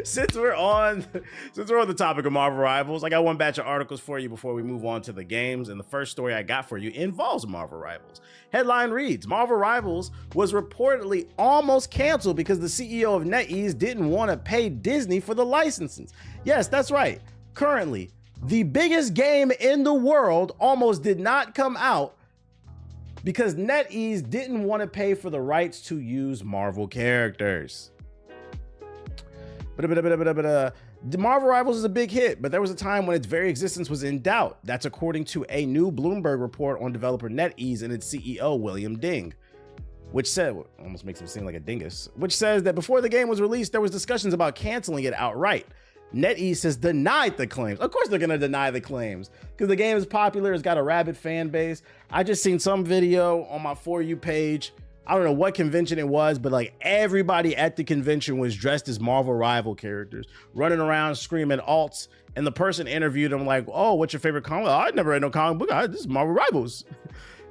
Since we're on the topic of Marvel Rivals, I got one batch of articles for you before we move on to the games. And the first story I got for you involves Marvel Rivals. Headline reads, Marvel Rivals was reportedly almost canceled because the CEO of NetEase didn't want to pay Disney for the licenses. Yes, that's right. Currently, the biggest game in the world almost did not come out because NetEase didn't want to pay for the rights to use Marvel characters. Marvel Rivals is a big hit, but there was a time when its very existence was in doubt. That's according to a new Bloomberg report on developer NetEase and its CEO, William Ding, which said, almost makes him seem like a dingus, which says that before the game was released, there was discussions about canceling it outright. NetEase has denied the claims. Of course they're gonna deny the claims because the game is popular, it's got a rabid fan base. I just seen some video on my For You page. I don't know what convention it was, but like everybody at the convention was dressed as Marvel Rival characters, running around screaming alts. And the person interviewed them like, oh, what's your favorite comic? Oh, I never read no comic book. This is Marvel Rivals.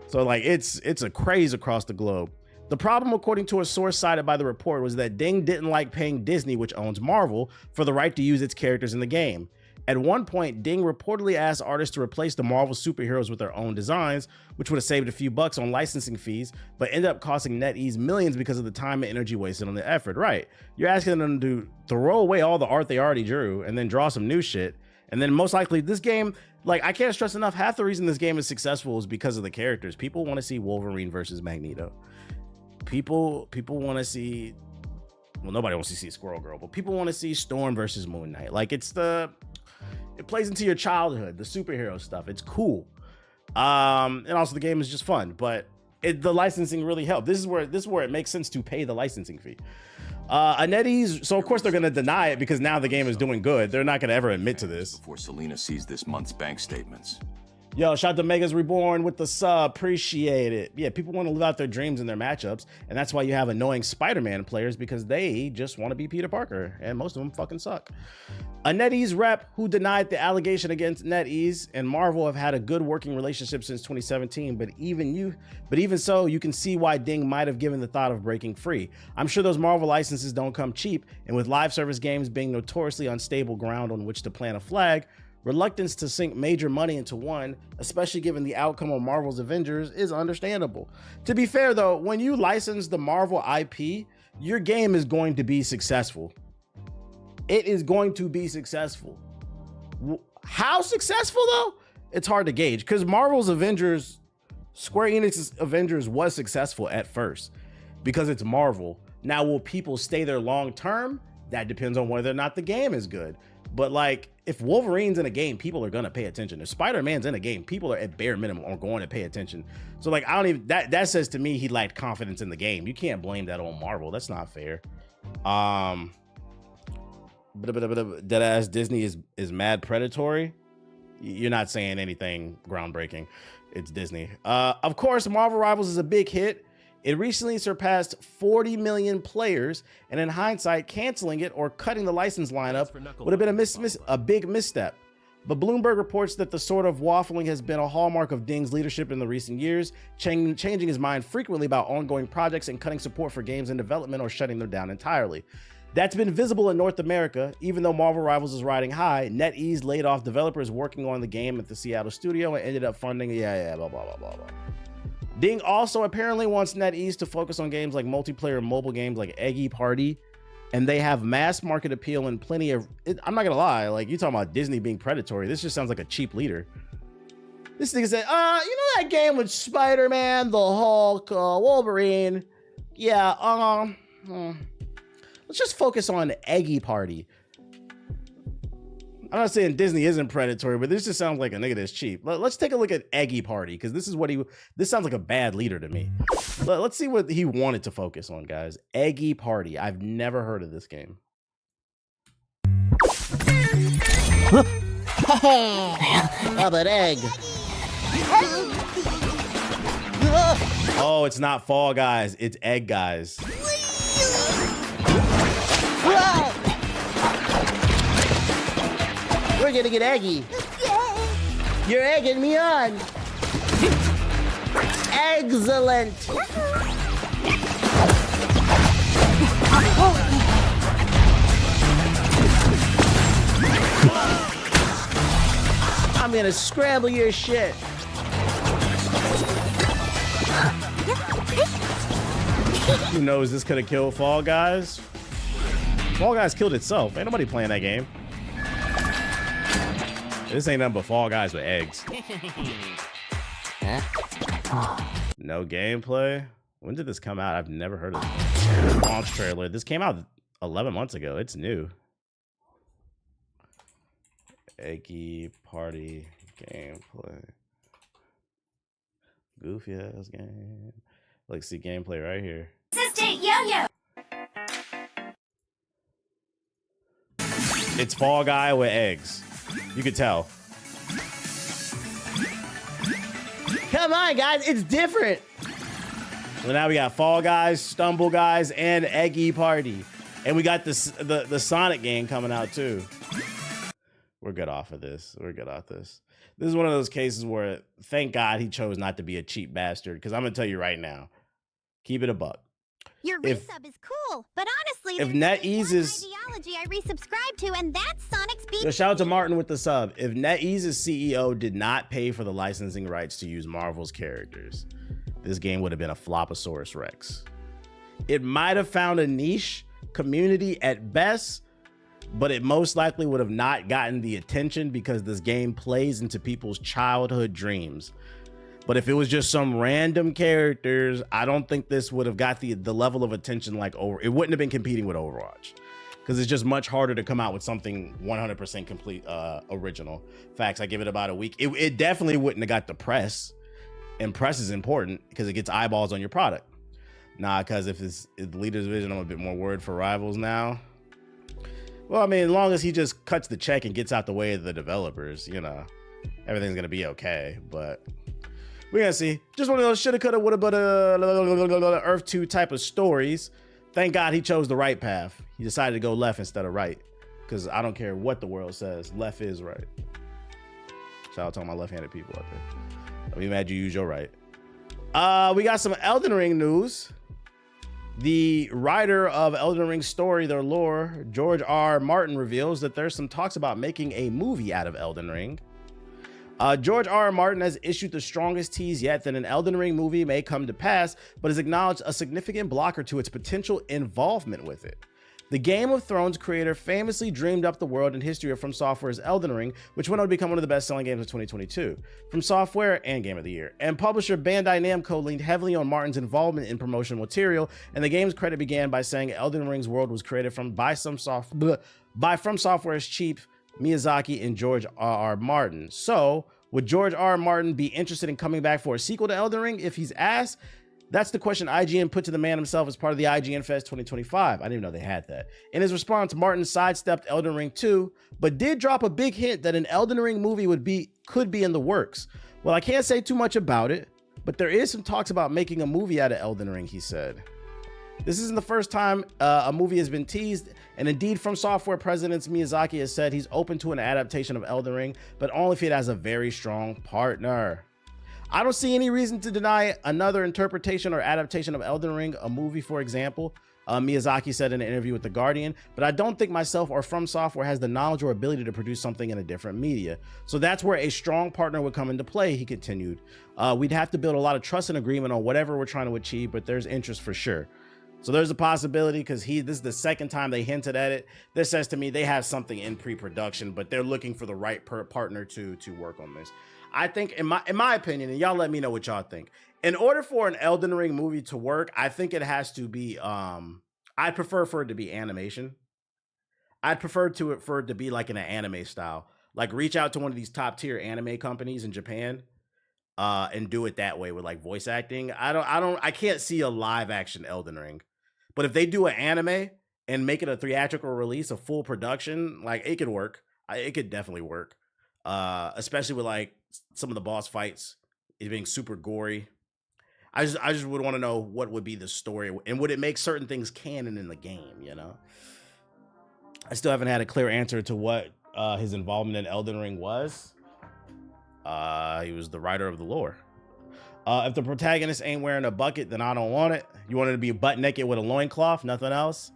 So like it's a craze across the globe. The problem, according to a source cited by the report, was that Ding didn't like paying Disney, which owns Marvel, for the right to use its characters in the game. At one point, Ding reportedly asked artists to replace the Marvel superheroes with their own designs, which would have saved a few bucks on licensing fees, but ended up costing NetEase millions because of the time and energy wasted on the effort. Right. You're asking them to throw away all the art they already drew and then draw some new shit. And then most likely this game, like I can't stress enough, half the reason this game is successful is because of the characters. People want to see Wolverine versus Magneto. People want to see, well, nobody wants to see Squirrel Girl, but people want to see Storm versus Moon Knight. Like it plays into your childhood, the superhero stuff. It's cool. And also the game is just fun, but the licensing really helped. This is where it makes sense to pay the licensing fee. NetEase, so of course they're going to deny it because now the game is doing good. They're not going to ever admit to this. Before Selena sees this month's bank statements. Yo, shout out to Megas Reborn with the sub. Appreciate it. Yeah, people want to live out their dreams in their matchups. And that's why you have annoying Spider-Man players because they just want to be Peter Parker. And most of them fucking suck. A NetEase rep who denied the allegation against NetEase and Marvel have had a good working relationship since 2017. But even so, you can see why Ding might have given the thought of breaking free. I'm sure those Marvel licenses don't come cheap. And with live service games being notoriously unstable ground on which to plant a flag, reluctance to sink major money into one, especially given the outcome of Marvel's Avengers, is understandable. To be fair though, when you license the Marvel IP, your game is going to be successful. It is going to be successful. How successful though? It's hard to gauge because Marvel's Avengers, Square Enix's Avengers was successful at first because it's Marvel. Now, will people stay there long term? That depends on whether or not the game is good. But like, if Wolverine's in a game, people are gonna pay attention. If Spider-Man's in a game, people are at bare minimum are going to pay attention. So like, I don't even, that says to me he lacked confidence in the game. You can't blame that on Marvel. That's not fair. Deadass Disney is mad predatory. You're not saying anything groundbreaking. It's Disney. Of course, Marvel Rivals is a big hit. It recently surpassed 40 million players, and in hindsight, canceling it or cutting the license lineup would have been a big misstep. But Bloomberg reports that the sort of waffling has been a hallmark of Ding's leadership in the recent years, changing his mind frequently about ongoing projects and cutting support for games in development or shutting them down entirely. That's been visible in North America. Even though Marvel Rivals is riding high, NetEase laid off developers working on the game at the Seattle studio and ended up funding, blah, blah, blah, blah, blah. Ding also apparently wants NetEase to focus on games like multiplayer mobile games like Eggy Party, and they have mass market appeal and plenty of, I'm not gonna lie, like you talking about Disney being predatory, this just sounds like a cheap leader. This nigga said, you know that game with Spider-Man, the Hulk, Wolverine? Yeah, let's just focus on Eggy Party. I'm not saying Disney isn't predatory, but this just sounds like a nigga that's cheap. Let's take a look at Eggy Party, because this sounds like a bad leader to me. Let's see what he wanted to focus on, guys. Eggy Party. I've never heard of this game. How about egg? Oh, it's not Fall Guys. It's Egg Guys. We're gonna get eggy. You're egging me on. Excellent. gonna scramble your shit. Who knows, this could have killed Fall Guys? Fall Guys killed itself. Ain't nobody playing that game. This ain't nothing but Fall Guys with eggs. No gameplay? When did this come out? I've never heard of this. Launch trailer. This came out 11 months ago. It's new. Eggy party gameplay. Goofy ass game. Like, see gameplay right here. Assistant Yo-Yo. It's Fall Guy with eggs. You could tell. Come on, guys, it's different. So now we got Fall Guys, Stumble Guys, and Eggy Party, and we got the Sonic game coming out too. We're good off of this. We're good off this. This is one of those cases where, thank God, he chose not to be a cheap bastard. Because I'm gonna tell you right now, keep it a buck. Your resub is cool, but honestly, if NetEase's ideology I resubscribe to, and that's Sonic's beat. So shout out to Martin with the sub. If NetEase's CEO did not pay for the licensing rights to use Marvel's characters, this game would have been a Floposaurus Rex. It might have found a niche community at best, but it most likely would have not gotten the attention because this game plays into people's childhood dreams. But if it was just some random characters, I don't think this would have got the level of attention like it wouldn't have been competing with Overwatch, because it's just much harder to come out with something 100% complete original. Facts, I give it about a week. It definitely wouldn't have got the press, and press is important because it gets eyeballs on your product. Nah, because if it's the leader's vision, I'm a bit more worried for Rivals now. Well, I mean, as long as he just cuts the check and gets out the way of the developers, you know, everything's gonna be okay. But we're gonna see. Just one of those shoulda, coulda, woulda, but Earth 2 type of stories. Thank God he chose the right path. He decided to go left instead of right, because I don't care what the world says, left is right. Shout out to all my left-handed people out there. Don't be mad you use your right. We got some Elden Ring news. The writer of Elden Ring's story, their lore, George R. Martin, reveals that there's some talks about making a movie out of Elden Ring. George R. Martin has issued the strongest tease yet that an Elden Ring movie may come to pass, but has acknowledged a significant blocker to its potential involvement with it. The Game of Thrones creator famously dreamed up the world and history of From Software's Elden Ring, which went on to become one of the best-selling games of 2022. From Software and Game of the Year. And publisher Bandai Namco leaned heavily on Martin's involvement in promotional material, and the game's credit began by saying Elden Ring's world was created by From Software's chief Miyazaki and George R. Martin. So, would George R. Martin be interested in coming back for a sequel to Elden Ring if he's asked? That's the question IGN put to the man himself as part of the IGN Fest 2025. I didn't even know they had that. In his response, Martin sidestepped Elden Ring 2, but did drop a big hint that an Elden Ring movie could be in the works. Well, I can't say too much about it, but there is some talks about making a movie out of Elden Ring, he said. This isn't the first time a movie has been teased, and indeed From Software President Miyazaki has said he's open to an adaptation of Elden Ring, but only if it has a very strong partner. I don't see any reason to deny another interpretation or adaptation of Elden Ring, a movie, for example, Miyazaki said in an interview with The Guardian, but I don't think myself or From Software has the knowledge or ability to produce something in a different media. So that's where a strong partner would come into play, he continued. We'd have to build a lot of trust and agreement on whatever we're trying to achieve, but there's interest for sure. So there's a possibility, because this is the second time they hinted at it. This says to me they have something in pre-production, but they're looking for the right partner to work on this. I think, in my opinion, and y'all let me know what y'all think. In order for an Elden Ring movie to work, I think it has to be, I'd prefer for it to be animation. I'd prefer for it to be like in an anime style. Like reach out to one of these top tier anime companies in Japan and do it that way with like voice acting. I can't see a live action Elden Ring. But if they do an anime and make it a theatrical release, a full production, like it could work. It could definitely work. Especially with like some of the boss fights, it being super gory. I just would want to know what would be the story, and would it make certain things canon in the game, you know? I still haven't had a clear answer to what his involvement in Elden Ring was. He was the writer of the lore. If the protagonist ain't wearing a bucket, then I don't want it. You want it to be butt naked with a loincloth, nothing else?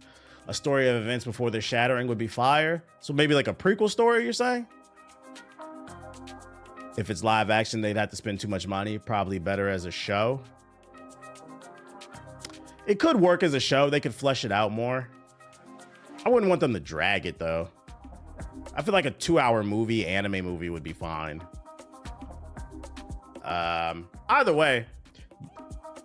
A story of events before their shattering would be fire. So maybe like a prequel story, you're saying? If it's live action, they'd have to spend too much money. Probably better as a show. It could work as a show. They could flesh it out more. I wouldn't want them to drag it, though. I feel like a 2-hour movie, anime movie would be fine. Either way,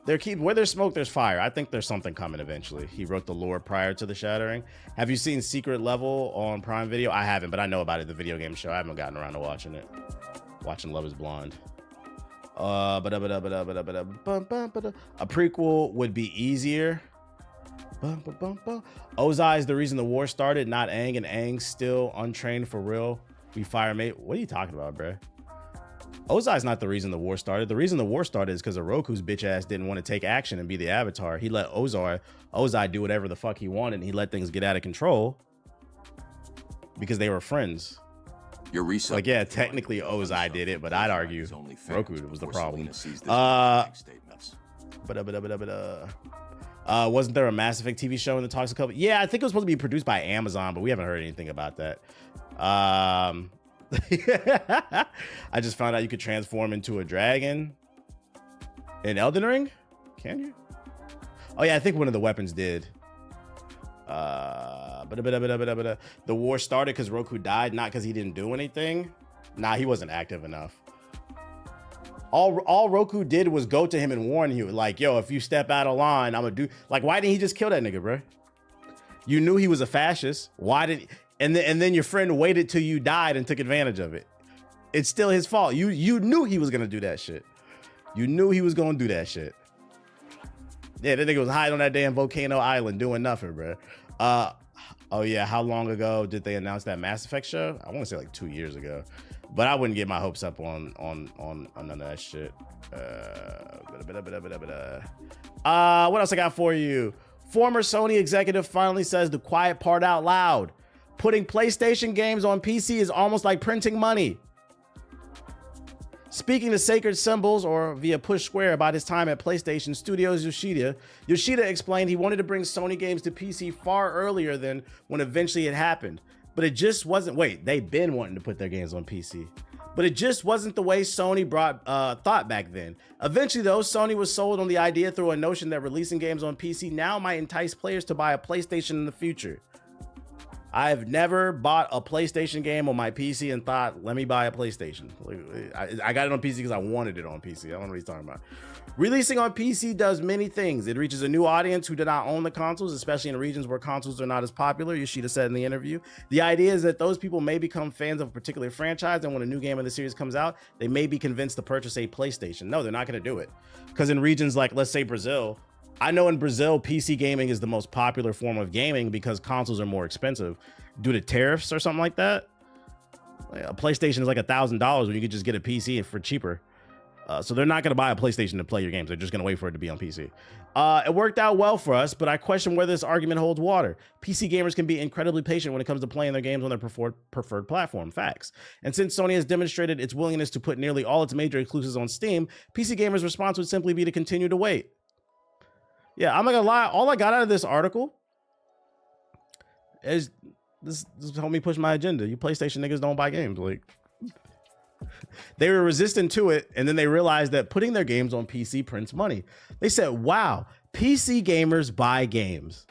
where there's smoke, there's fire. I think there's something coming eventually. He wrote the lore prior to the shattering. Have you seen Secret Level on Prime Video? I haven't, but I know about it, the video game show. I haven't gotten around to watching it. Watching Love is Blind. A prequel would be easier. Ozai is the reason the war started, not Aang, and Aang's still untrained for real. We fire mate. What are you talking about, bro? Ozai's not the reason the war started. The reason the war started is because Oroku's bitch ass didn't want to take action and be the Avatar. He let Ozai do whatever the fuck he wanted, and he let things get out of control because they were friends. Your research. Like, yeah, technically Ozai did it, but I'd argue Roku was the problem. Wasn't there a Mass Effect TV show in the talks a couple? Yeah, I think it was supposed to be produced by Amazon, but we haven't heard anything about that. I just found out you could transform into a dragon in Elden Ring. Can you? Oh yeah, I think one of the weapons did. The war started because Roku died, not because he didn't do anything. Nah, he wasn't active enough. All Roku did was go to him and warn you, like, yo, if you step out of line, I'm gonna do. Like, why didn't he just kill that nigga, bro? You knew he was a fascist. Why did? And then your friend waited till you died and took advantage of it. It's still his fault. You knew he was gonna do that shit. You knew he was gonna do that shit. Yeah, that nigga was hiding on that damn volcano island doing nothing, bro. Oh yeah, how long ago did they announce that Mass Effect show? I want to say like 2 years ago, but I wouldn't get my hopes up on none of that shit. What else I got for you? Former Sony executive finally says the quiet part out loud. Putting PlayStation games on PC is almost like printing money. Speaking to Sacred Symbols or via Push Square about his time at PlayStation Studios, Yoshida explained he wanted to bring Sony games to PC far earlier than when eventually it happened. But it just wasn't, they've been wanting to put their games on PC. But it just wasn't the way Sony thought back then. Eventually though, Sony was sold on the idea through a notion that releasing games on PC now might entice players to buy a PlayStation in the future. I've never bought a PlayStation game on my PC and thought, let me buy a PlayStation. I got it on PC because I wanted it on PC. I don't know what he's talking about. Releasing on PC does many things. It reaches a new audience who do not own the consoles, especially in regions where consoles are not as popular, Yoshida said in the interview. The idea is that those people may become fans of a particular franchise, and when a new game in the series comes out, they may be convinced to purchase a PlayStation. No, they're not going to do it. Because in regions like, let's say, Brazil, I know in Brazil, PC gaming is the most popular form of gaming because consoles are more expensive due to tariffs or something like that. A PlayStation is like $1,000 when you could just get a PC for cheaper. So they're not going to buy a PlayStation to play your games. They're just going to wait for it to be on PC. It worked out well for us, but I question whether this argument holds water. PC gamers can be incredibly patient when it comes to playing their games on their preferred platform. Facts. And since Sony has demonstrated its willingness to put nearly all its major exclusives on Steam, PC gamers' response would simply be to continue to wait. Yeah, I'm not gonna lie. All I got out of this article is this helped me push my agenda. You PlayStation niggas don't buy games. Like, they were resistant to it, and then they realized that putting their games on PC prints money. They said, wow, PC gamers buy games.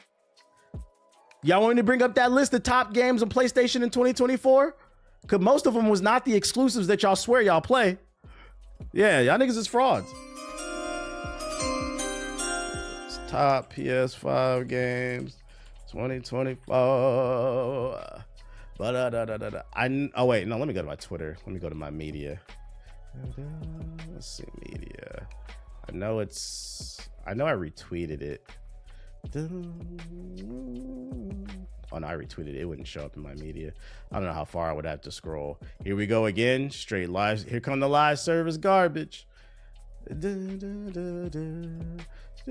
Y'all want me to bring up that list of top games on PlayStation in 2024? Because most of them was not the exclusives that y'all swear y'all play. Yeah, y'all niggas is frauds. Top PS5 games 2024. Oh wait, no, let me go to my Twitter. Let me go to my media. Let's see, media. I know I retweeted it. Oh no, I retweeted it. It wouldn't show up in my media. I don't know how far I would have to scroll. Here we go again. Straight live. Here come the live service garbage. I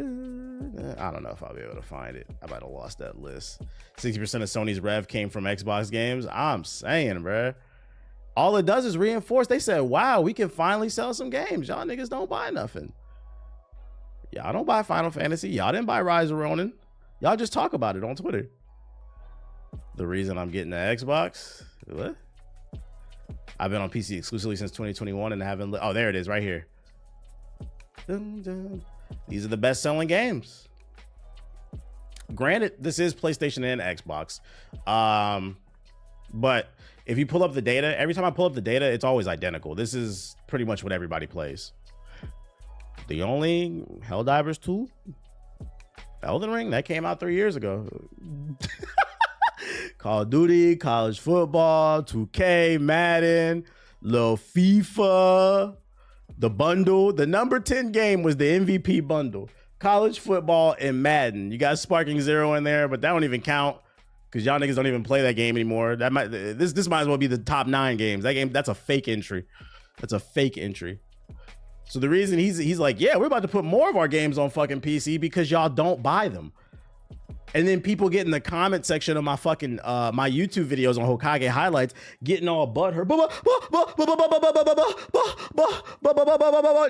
don't know if I'll be able to find it. I might have lost that list. 60% of Sony's rev came from Xbox games. I'm saying, bruh. All it does is reinforce. They said, wow, we can finally sell some games. Y'all niggas don't buy nothing. Y'all don't buy Final Fantasy. Y'all didn't buy Rise of Ronin. Y'all just talk about it on Twitter. The reason I'm getting the Xbox? What? I've been on PC exclusively since 2021 and I haven't. Oh, there it is, right here. Dun, dun. These are the best-selling games. Granted, this is PlayStation and Xbox, but if you pull up the data, every time I pull up the data, it's always identical. This is pretty much what everybody plays. The only Helldivers 2, Elden Ring, that came out 3 years ago. Call of Duty, college football, 2K, Madden, little FIFA, the bundle. The number 10 game was the MVP bundle. College football and Madden. You got Sparking Zero in there, but that don't even count because y'all niggas don't even play that game anymore. That might this might as well be the top 9 games. That game, that's a fake entry. That's a fake entry. So the reason he's like, yeah, we're about to put more of our games on fucking PC because y'all don't buy them. And then people get in the comment section of my fucking my YouTube videos on Hokage highlights getting all butthurt.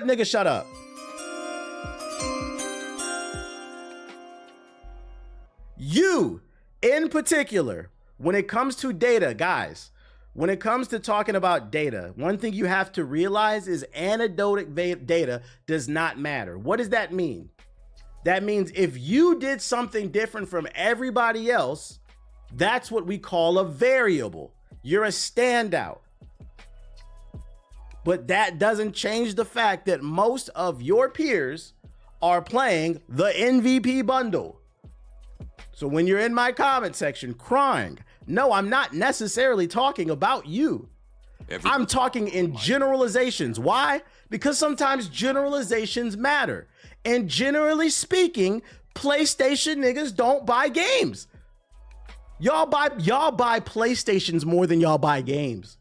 Nigga, shut up. You, in particular, when it comes to data, guys, when it comes to talking about data, one thing you have to realize is anecdotal data does not matter. What does that mean? That means if you did something different from everybody else, that's what we call a variable. You're a standout. But that doesn't change the fact that most of your peers are playing the MVP bundle. So when you're in my comment section crying, no, I'm not necessarily talking about you. I'm talking in generalizations. Why? Because sometimes generalizations matter. And generally speaking, PlayStation niggas don't buy games. Y'all buy PlayStations more than y'all buy games.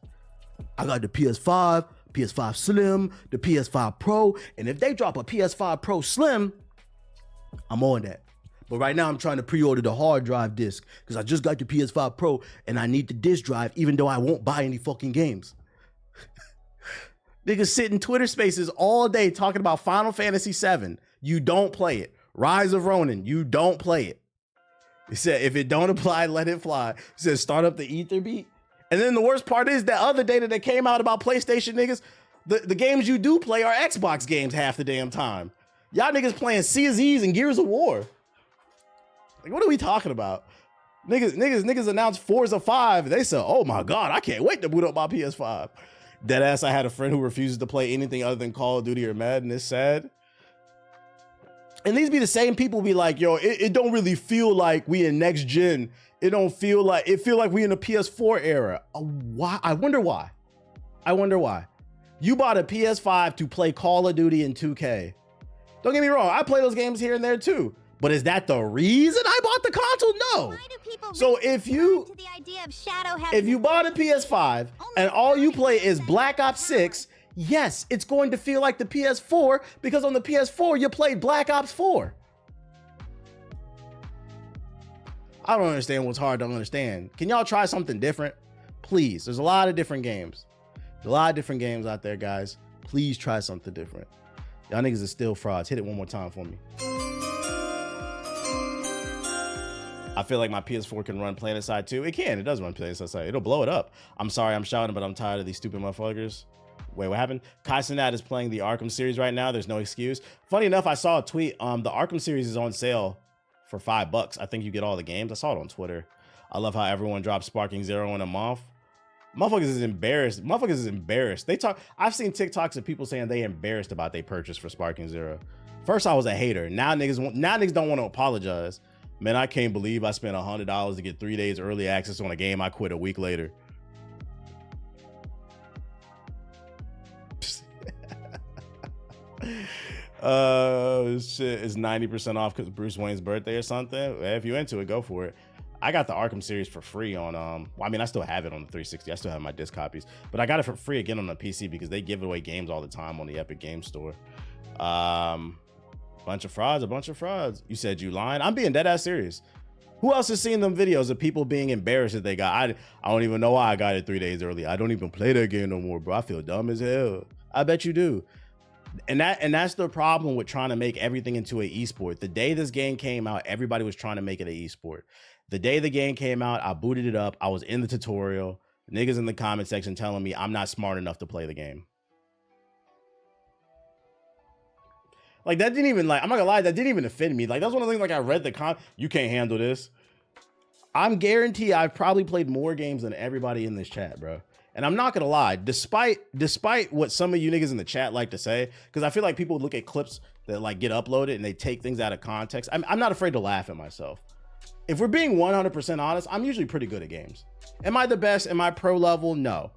I got the PS5, PS5 Slim, the PS5 Pro, and if they drop a PS5 Pro Slim, I'm on that. But right now I'm trying to pre-order the hard drive disc because I just got the PS5 Pro and I need the disc drive even though I won't buy any fucking games. Niggas sit in Twitter spaces all day talking about Final Fantasy VII. You don't play it. Rise of Ronin, you don't play it. He said, if it don't apply, let it fly. He said, start up the Ether beat. And then the worst part is that other data that came out about PlayStation niggas, the games you do play are Xbox games half the damn time. Y'all niggas playing Sea of Z's and Gears of War. Like, what are we talking about? Niggas announced Forza 5. They said, oh my God, I can't wait to boot up my PS5. Deadass, I had a friend who refuses to play anything other than Call of Duty or Madden. It's sad. And these be the same people be like, yo, it don't really feel like we in next gen. It feel like we in the PS4 era. Why? I wonder why. You bought a PS5 to play Call of Duty and 2K. Don't get me wrong, I play those games here and there too. But is that the reason I bought the console? No. So if you bought a PS5 and all you play is Black Ops 6, yes, it's going to feel like the PS4 because on the PS4 you played Black Ops 4. I don't understand what's hard to understand. Can y'all try something different? Please. There's a lot of different games. There's a lot of different games out there, guys. Please try something different. Y'all niggas are still frauds. Hit it one more time for me. I feel like my PS4 can run PlanetSide 2. It can. It does run PlanetSide. It'll blow it up. I'm sorry I'm shouting, but I'm tired of these stupid motherfuckers. Wait, what happened? Kai Cenat is playing the Arkham series right now. There's no excuse. Funny enough, I saw a tweet. The Arkham series is on sale for $5. I think you get all the games. I saw it on Twitter. I love how everyone drops Sparking Zero in a month. Motherfuckers is embarrassed. I've seen TikToks of people saying they embarrassed about they purchase for Sparking Zero. First, I was a hater. Now niggas don't want to apologize. Man, I can't believe I spent $100 to get 3 days early access on a game I quit a week later. Shit, it's 90% off because Bruce Wayne's birthday or something. If you into it, go for it. I got the Arkham series for free on, I still have it on the 360. I still have my disc copies, but I got it for free again on the PC because they give away games all the time on the Epic Game Store. A bunch of frauds. You said you lying? I'm being dead ass serious. Who else has seen them videos of people being embarrassed that they got? I don't even know why I got it 3 days early. I don't even play that game no more, bro. I feel dumb as hell. I bet you do. And that's the problem with trying to make everything into an esport. The day this game came out, everybody was trying to make it an esport. The day the game came out, I booted it up. I was in the tutorial. Niggas in the comment section telling me I'm not smart enough to play the game. Like, that didn't even, like, I'm not gonna lie, that didn't even offend me. Like, that's one of the things, like, I read the you can't handle this. I'm guarantee I've probably played more games than everybody in this chat, bro. And I'm not gonna lie, despite what some of you niggas in the chat like to say, because I feel like people look at clips that, like, get uploaded and they take things out of context. I'm not afraid to laugh at myself. If we're being 100% honest, I'm usually pretty good at games. Am I the best? Am I pro level? No.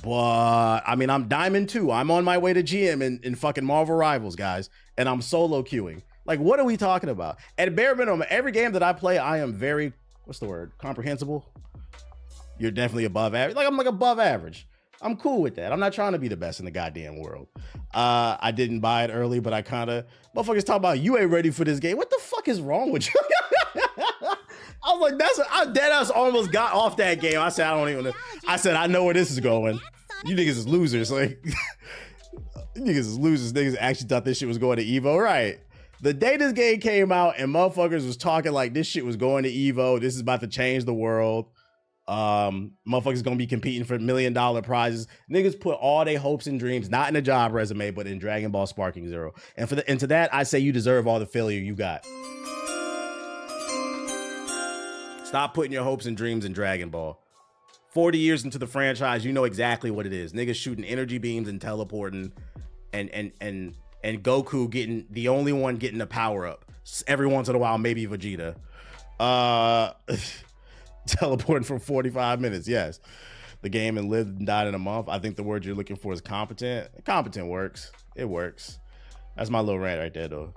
But I mean, I'm Diamond 2. I'm on my way to GM in fucking Marvel Rivals, guys. And I'm solo queuing. Like, what are we talking about? At bare minimum, every game that I play, I am very, what's the word? Comprehensible? You're definitely above average. Like, I'm like above average. I'm cool with that. I'm not trying to be the best in the goddamn world. I didn't buy it early, but I kind of, motherfuckers talk about, you ain't ready for this game. What the fuck is wrong with you? I was like, I deadass almost got off that game. I said, I don't even know. I said, I know where this is going. You niggas is losers. Like, you niggas is losers. Niggas actually thought this shit was going to Evo. Right. The day this game came out and motherfuckers was talking like this shit was going to Evo. This is about to change the world. Motherfuckers gonna be competing for $1 million prizes. Niggas put all their hopes and dreams, not in a job resume, but in Dragon Ball Sparking Zero. And to that, I say you deserve all the failure you got. Stop putting your hopes and dreams in Dragon Ball. 40 years into the franchise, you know exactly what it is. Niggas shooting energy beams and teleporting, and Goku getting the only one getting a power up every once in a while, maybe Vegeta. Teleporting for 45 minutes. Yes, the game and lived and died in a month. I think the word you're looking for is competent. Competent works. It works. That's my little rant right there, though.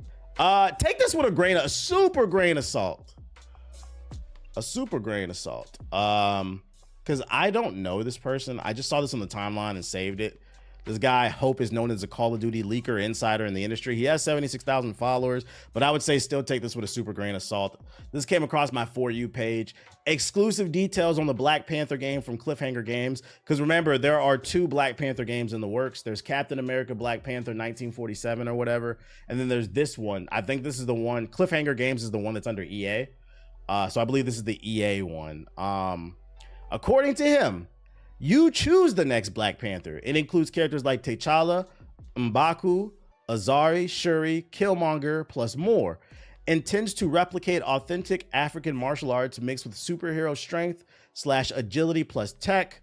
Take this with a super grain of salt. A super grain of salt. Because I don't know this person. I just saw this on the timeline and saved it. This guy, Hope, is known as a Call of Duty leaker insider in the industry. He has 76,000 followers, but I would say still take this with a super grain of salt. This came across my For You page. Exclusive details on the Black Panther game from Cliffhanger Games. Because remember, there are 2 Black Panther games in the works. There's Captain America Black Panther 1947 or whatever. And then there's this one. I think this is the one. Cliffhanger Games is the one that's under EA. So I believe this is the EA one. According to him, you choose the next Black Panther. It includes characters like T'Challa, M'Baku, Azari, Shuri, Killmonger, plus more. Intends to replicate authentic African martial arts mixed with superhero strength / agility plus tech.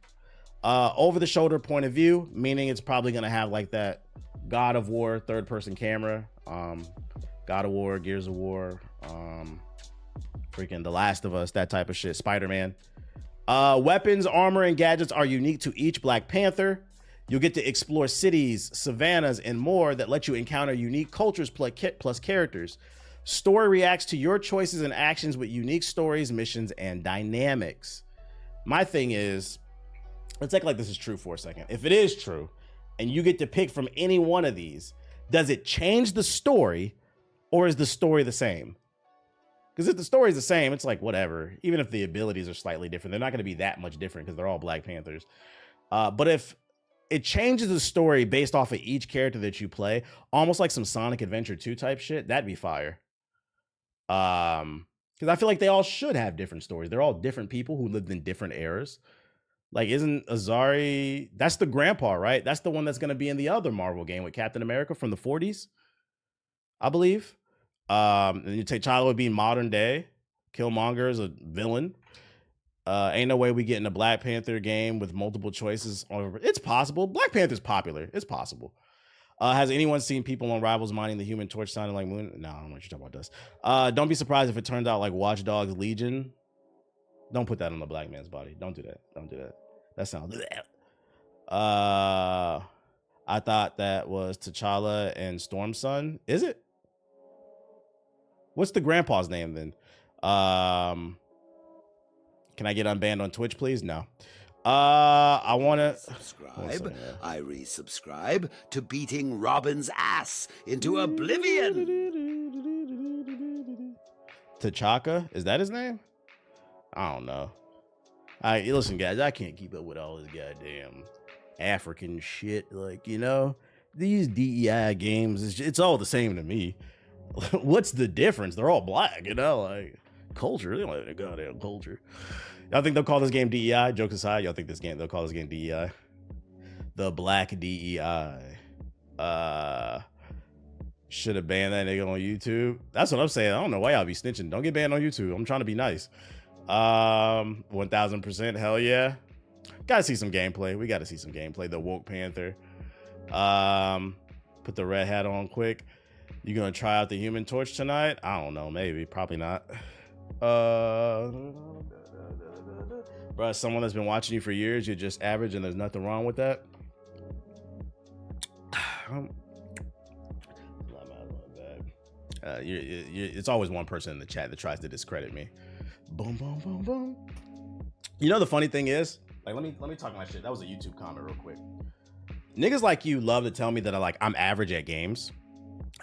Over-the-shoulder point of view, meaning it's probably going to have like that God of War third-person camera. God of War, Gears of War, freaking The Last of Us, that type of shit. Spider-Man. Weapons, armor, and gadgets are unique to each Black Panther. You'll get to explore cities, savannas, and more that let you encounter unique cultures plus characters. Story reacts to your choices and actions with unique stories, missions, and dynamics. My thing is, let's act like this is true for a second. If it is true, and you get to pick from any one of these, does it change the story, or is the story the same? Because if the story's the same, it's like, whatever. Even if the abilities are slightly different, they're not going to be that much different because they're all Black Panthers. But if it changes the story based off of each character that you play, almost like some Sonic Adventure 2 type shit, that'd be fire. Because I feel like they all should have different stories. They're all different people who lived in different eras. Like, isn't Azari... That's the grandpa, right? That's the one that's going to be in the other Marvel game with Captain America from the 40s, I believe. And you take T'Challa being modern day. Killmonger is a villain. Ain't no way we get in a Black Panther game with multiple choices. It's possible. Black Panther's popular. It's possible. Has anyone seen people on Rivals mining the Human Torch sounding like Moon? No, I don't know what you're talking about, Dust. Don't be surprised if it turns out like Watch Dogs Legion. Don't put that on the black man's body. Don't do that. Don't do that. That sounds... I thought that was T'Challa and Storm's son. Is it? What's the grandpa's name then? Can I get unbanned on Twitch, please? No. I want to subscribe. I resubscribe to beating Robin's ass into oblivion. T'Chaka? Is that his name? I don't know. Listen, guys, I can't keep up with all this goddamn African shit. Like, you know, these DEI games, it's all the same to me. What's the difference? They're all black, you know? Like, Culture. They don't have any goddamn culture. Y'all think they'll call this game DEI? Jokes aside, y'all think they'll call this game DEI? The Black DEI. Should have banned that nigga on YouTube. That's what I'm saying. I don't know why y'all be snitching. Don't get banned on YouTube. I'm trying to be nice. 1000%. Hell yeah. Gotta see some gameplay. We gotta see some gameplay. The Woke Panther. Put the red hat on quick. You gonna try out the Human Torch tonight? I don't know. Maybe. Probably not. Bro, someone that's been watching you for years, you're just average and there's nothing wrong with that. It's always one person in the chat that tries to discredit me. Boom, boom, boom, boom. You know the funny thing is, like, let me talk my shit. That was a YouTube comment real quick. Niggas like you love to tell me that I'm average at games.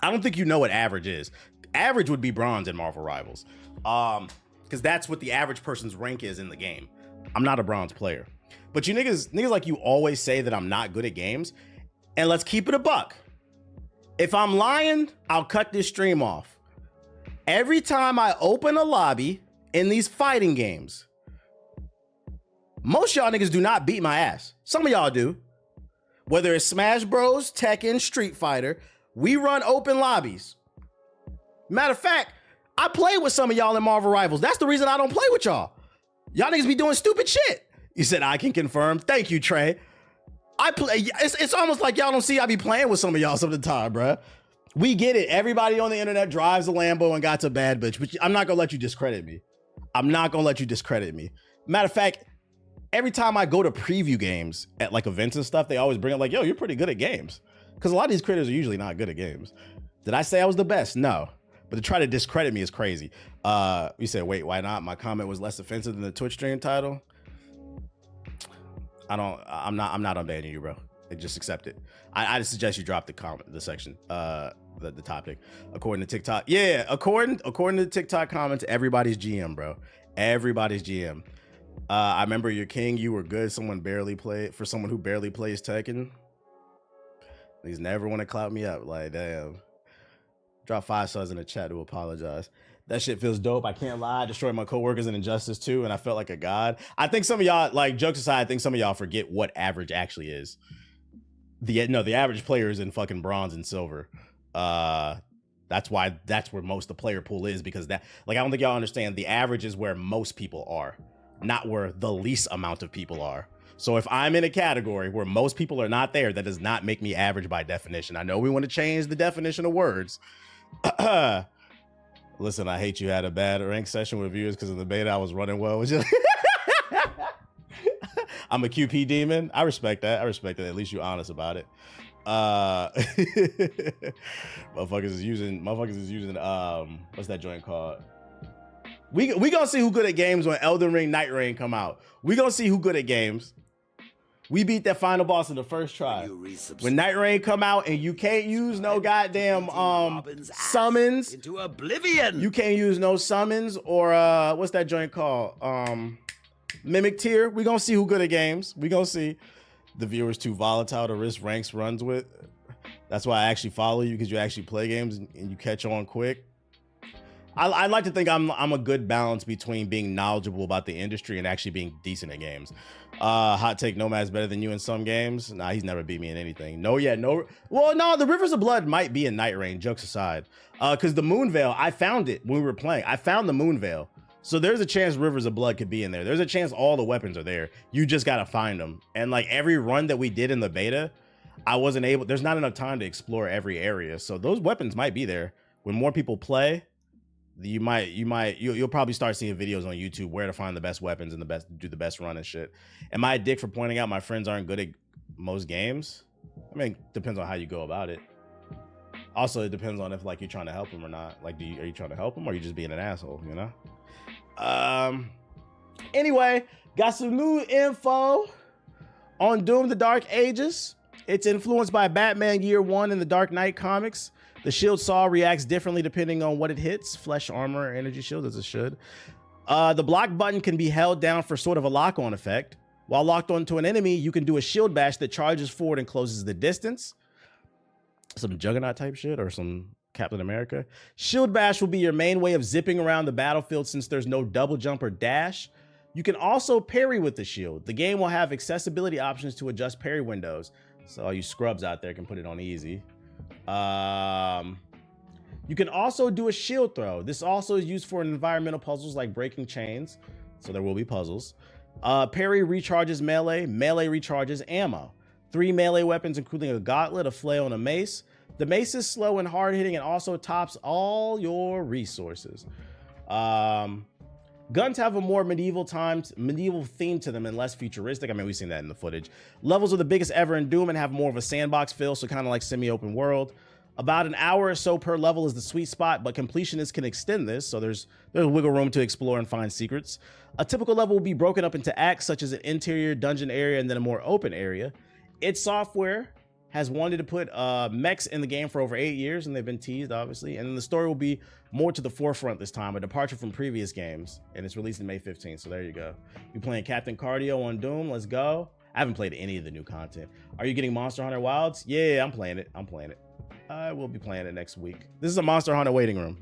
I don't think you know what average is. Average would be bronze in Marvel Rivals, because that's what the average person's rank is in the game. I'm not a bronze player, but you niggas like you always say that I'm not good at games, and let's keep it a buck. If I'm lying, I'll cut this stream off. Every time I open a lobby in these fighting games, most y'all niggas do not beat my ass. Some of y'all do. Whether it's Smash Bros, Tekken, Street Fighter, we run open lobbies. Matter of fact, I play with some of y'all in Marvel Rivals. That's the reason I don't play with y'all. Y'all niggas be doing stupid shit. You said I can confirm. Thank you, Trey. I play. It's almost like y'all don't see I be playing with some of y'all some of the time, bruh. We get it. Everybody on the internet drives a Lambo and got to bad bitch, but I'm not gonna let you discredit me. I'm not gonna let you discredit me. Matter of fact, every time I go to preview games at like events and stuff, they always bring up like, yo, you're pretty good at games. Because a lot of these creators are usually not good at games. Did I say I was the best? No. But to try to discredit me is crazy. You said, wait, why not? My comment was less offensive than the Twitch stream title. I'm not unbanning you, bro. Just accept it. I suggest you drop the section, the topic. According to TikTok. Yeah, according to the TikTok comments, everybody's GM, bro. Everybody's GM. I remember your king, you were good. Someone who barely plays Tekken. He's never want to clout me up. Like, damn. Drop 5 stars in the chat to apologize. That shit feels dope. I can't lie. I destroyed my coworkers in Injustice 2, and I felt like a god. I think some of y'all, like, jokes aside, I think some of y'all forget what average actually is. The average player is in fucking bronze and silver. That's where most of the player pool is, because that, like, I don't think y'all understand. The average is where most people are, not where the least amount of people are. So if I'm in a category where most people are not there, that does not make me average by definition. I know we want to change the definition of words. Listen, I hate you had a bad rank session with viewers because in the beta I was running well with you. I'm a QP demon. I respect that. At least you're honest about it. Motherfuckers is using what's that joint called? We gonna see who good at games when Elden Ring Night Rain come out. We gonna see who good at games. We beat that final boss in the first try. When Night Rain come out and you can't use no goddamn summons into oblivion. You can't use no summons or what's that joint called? Mimic tier. We gonna see who good at games. We gonna see. The viewers too volatile to risk ranks runs with. That's why I actually follow you, because you actually play games and you catch on quick. I like to think I'm a good balance between being knowledgeable about the industry and actually being decent at games. Hot take: Nomad's better than you in some games. Nah, he's never beat me in anything. Well, no, the Rivers of Blood might be in Night Rain, jokes aside. Because the Moon Veil, I found it when we were playing. I found the Moon Veil. So there's a chance Rivers of Blood could be in there. There's a chance all the weapons are there. You just gotta find them. And like every run that we did in the beta, there's not enough time to explore every area. So those weapons might be there. When more people play, you'll probably start seeing videos on YouTube where to find the best weapons and do the best run and shit. Am I a dick for pointing out my friends aren't good at most games? I mean, depends on how you go about it. Also, it depends on if like you're trying to help them or not. Like, are you trying to help them or are you just being an asshole, you know? Anyway, got some new info on Doom: The Dark Ages. It's influenced by Batman Year One in the Dark Knight comics. The shield saw reacts differently depending on what it hits. Flesh, armor, energy shield, as it should. The block button can be held down for sort of a lock-on effect. While locked onto an enemy, you can do a shield bash that charges forward and closes the distance. Some Juggernaut type shit or some Captain America. Shield Bash will be your main way of zipping around the battlefield since there's no double jump or dash. You can also parry with the shield. The game will have accessibility options to adjust parry windows. So all you scrubs out there can put it on easy. You can also do a shield throw. This also is used for environmental puzzles like breaking chains. So there will be puzzles. Parry recharges melee. Melee recharges ammo. 3 melee weapons, including a gauntlet, a flail, and a mace. The mace is slow and hard hitting and also tops all your resources. Guns have a more medieval theme to them and less futuristic. I mean, we've seen that in the footage. Levels are the biggest ever in Doom and have more of a sandbox feel, so kind of like semi-open world. About an hour or so per level is the sweet spot, but completionists can extend this, so there's wiggle room to explore and find secrets. A typical level will be broken up into acts, such as an interior dungeon area and then a more open area. Id Software has wanted to put mechs in the game for over 8 years, and they've been teased, obviously. And then the story will be more to the forefront this time, a departure from previous games. And it's released in May 15th, so there you go. You're playing Captain Cardio on Doom. Let's go. I haven't played any of the new content. Are you getting Monster Hunter Wilds? Yeah, I'm playing it. I will be playing it next week. This is a Monster Hunter waiting room.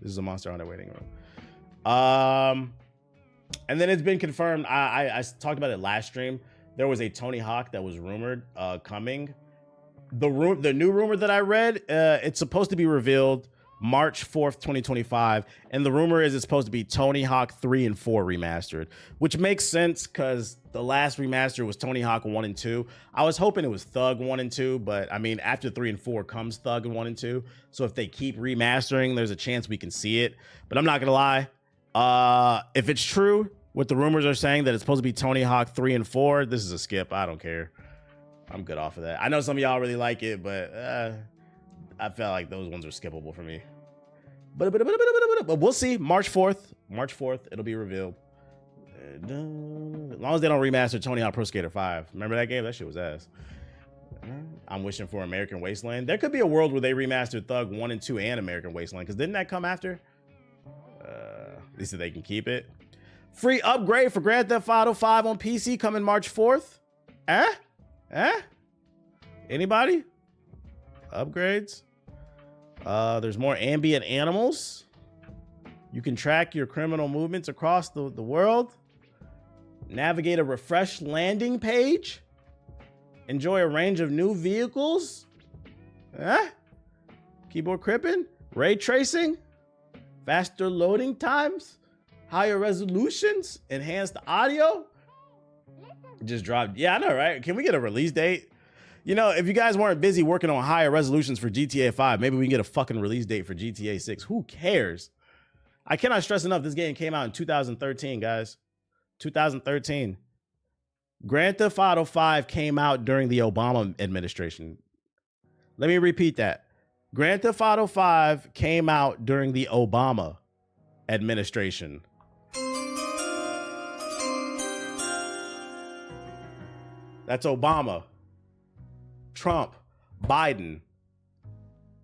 And then it's been confirmed. I talked about it last stream. There was a Tony Hawk that was rumored coming. The new rumor that I read, it's supposed to be revealed March 4th, 2025. And the rumor is it's supposed to be Tony Hawk 3 and 4 remastered, which makes sense because the last remaster was Tony Hawk 1 and 2. I was hoping it was Thug 1 and 2, but I mean, after 3 and 4 comes Thug 1 and 2. So if they keep remastering, there's a chance we can see it. But I'm not going to lie. If it's true, what the rumors are saying that it's supposed to be Tony Hawk 3 and 4, this is a skip. I don't care. I'm good off of that. I know some of y'all really like it, but I felt like those ones are skippable for me. But we'll see. March 4th, it'll be revealed. As long as they don't remaster Tony Hawk Pro Skater 5. Remember that game? That shit was ass. I'm wishing for American Wasteland. There could be a world where they remastered Thug 1 and 2 and American Wasteland, because didn't that come after? They said they can keep it. Free upgrade for Grand Theft Auto 5 on PC coming March 4th. Anybody? Upgrades? There's more ambient animals. You can track your criminal movements across the world. Navigate a refreshed landing page. Enjoy a range of new vehicles. Keyboard cripping. Ray tracing. Faster loading times. Higher resolutions. Enhanced audio. Just dropped. Yeah, I know, right? Can we get a release date? You know, if you guys weren't busy working on higher resolutions for GTA 5, maybe we can get a fucking release date for GTA 6. Who cares? I cannot stress enough, this game came out in 2013, guys. 2013. Grand Theft Auto 5 came out during the Obama administration. Let me repeat that. Grand Theft Auto 5 came out during the Obama administration. That's Obama, Trump, Biden,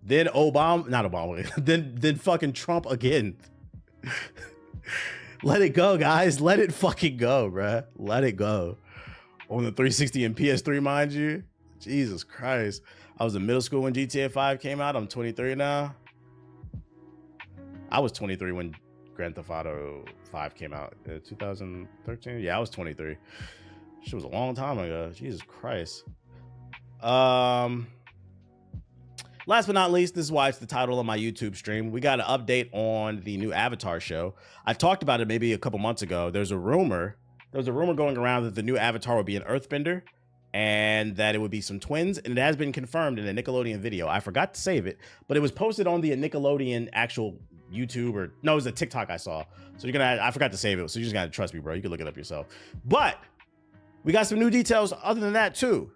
then Obama, not Obama, then fucking Trump again. Let it go, guys. Let it fucking go, bruh. Let it go. On the 360 and PS3, mind you. Jesus Christ. I was in middle school when GTA 5 came out. I'm 23 now. I was 23 when Grand Theft Auto 5 came out. 2013? Yeah, I was 23. Shit was a long time ago. Jesus Christ. Last but not least, this is why it's the title of my YouTube stream. We got an update on the new Avatar show. I talked about it maybe a couple months ago. There was a rumor going around that the new Avatar would be an Earthbender and that it would be some twins, and it has been confirmed in a Nickelodeon video. I forgot to save it, but it was posted on the Nickelodeon actual YouTube, or no, it was a TikTok I saw. So I forgot to save it, so you just gotta trust me, bro. You can look it up yourself. But we got some new details other than that too.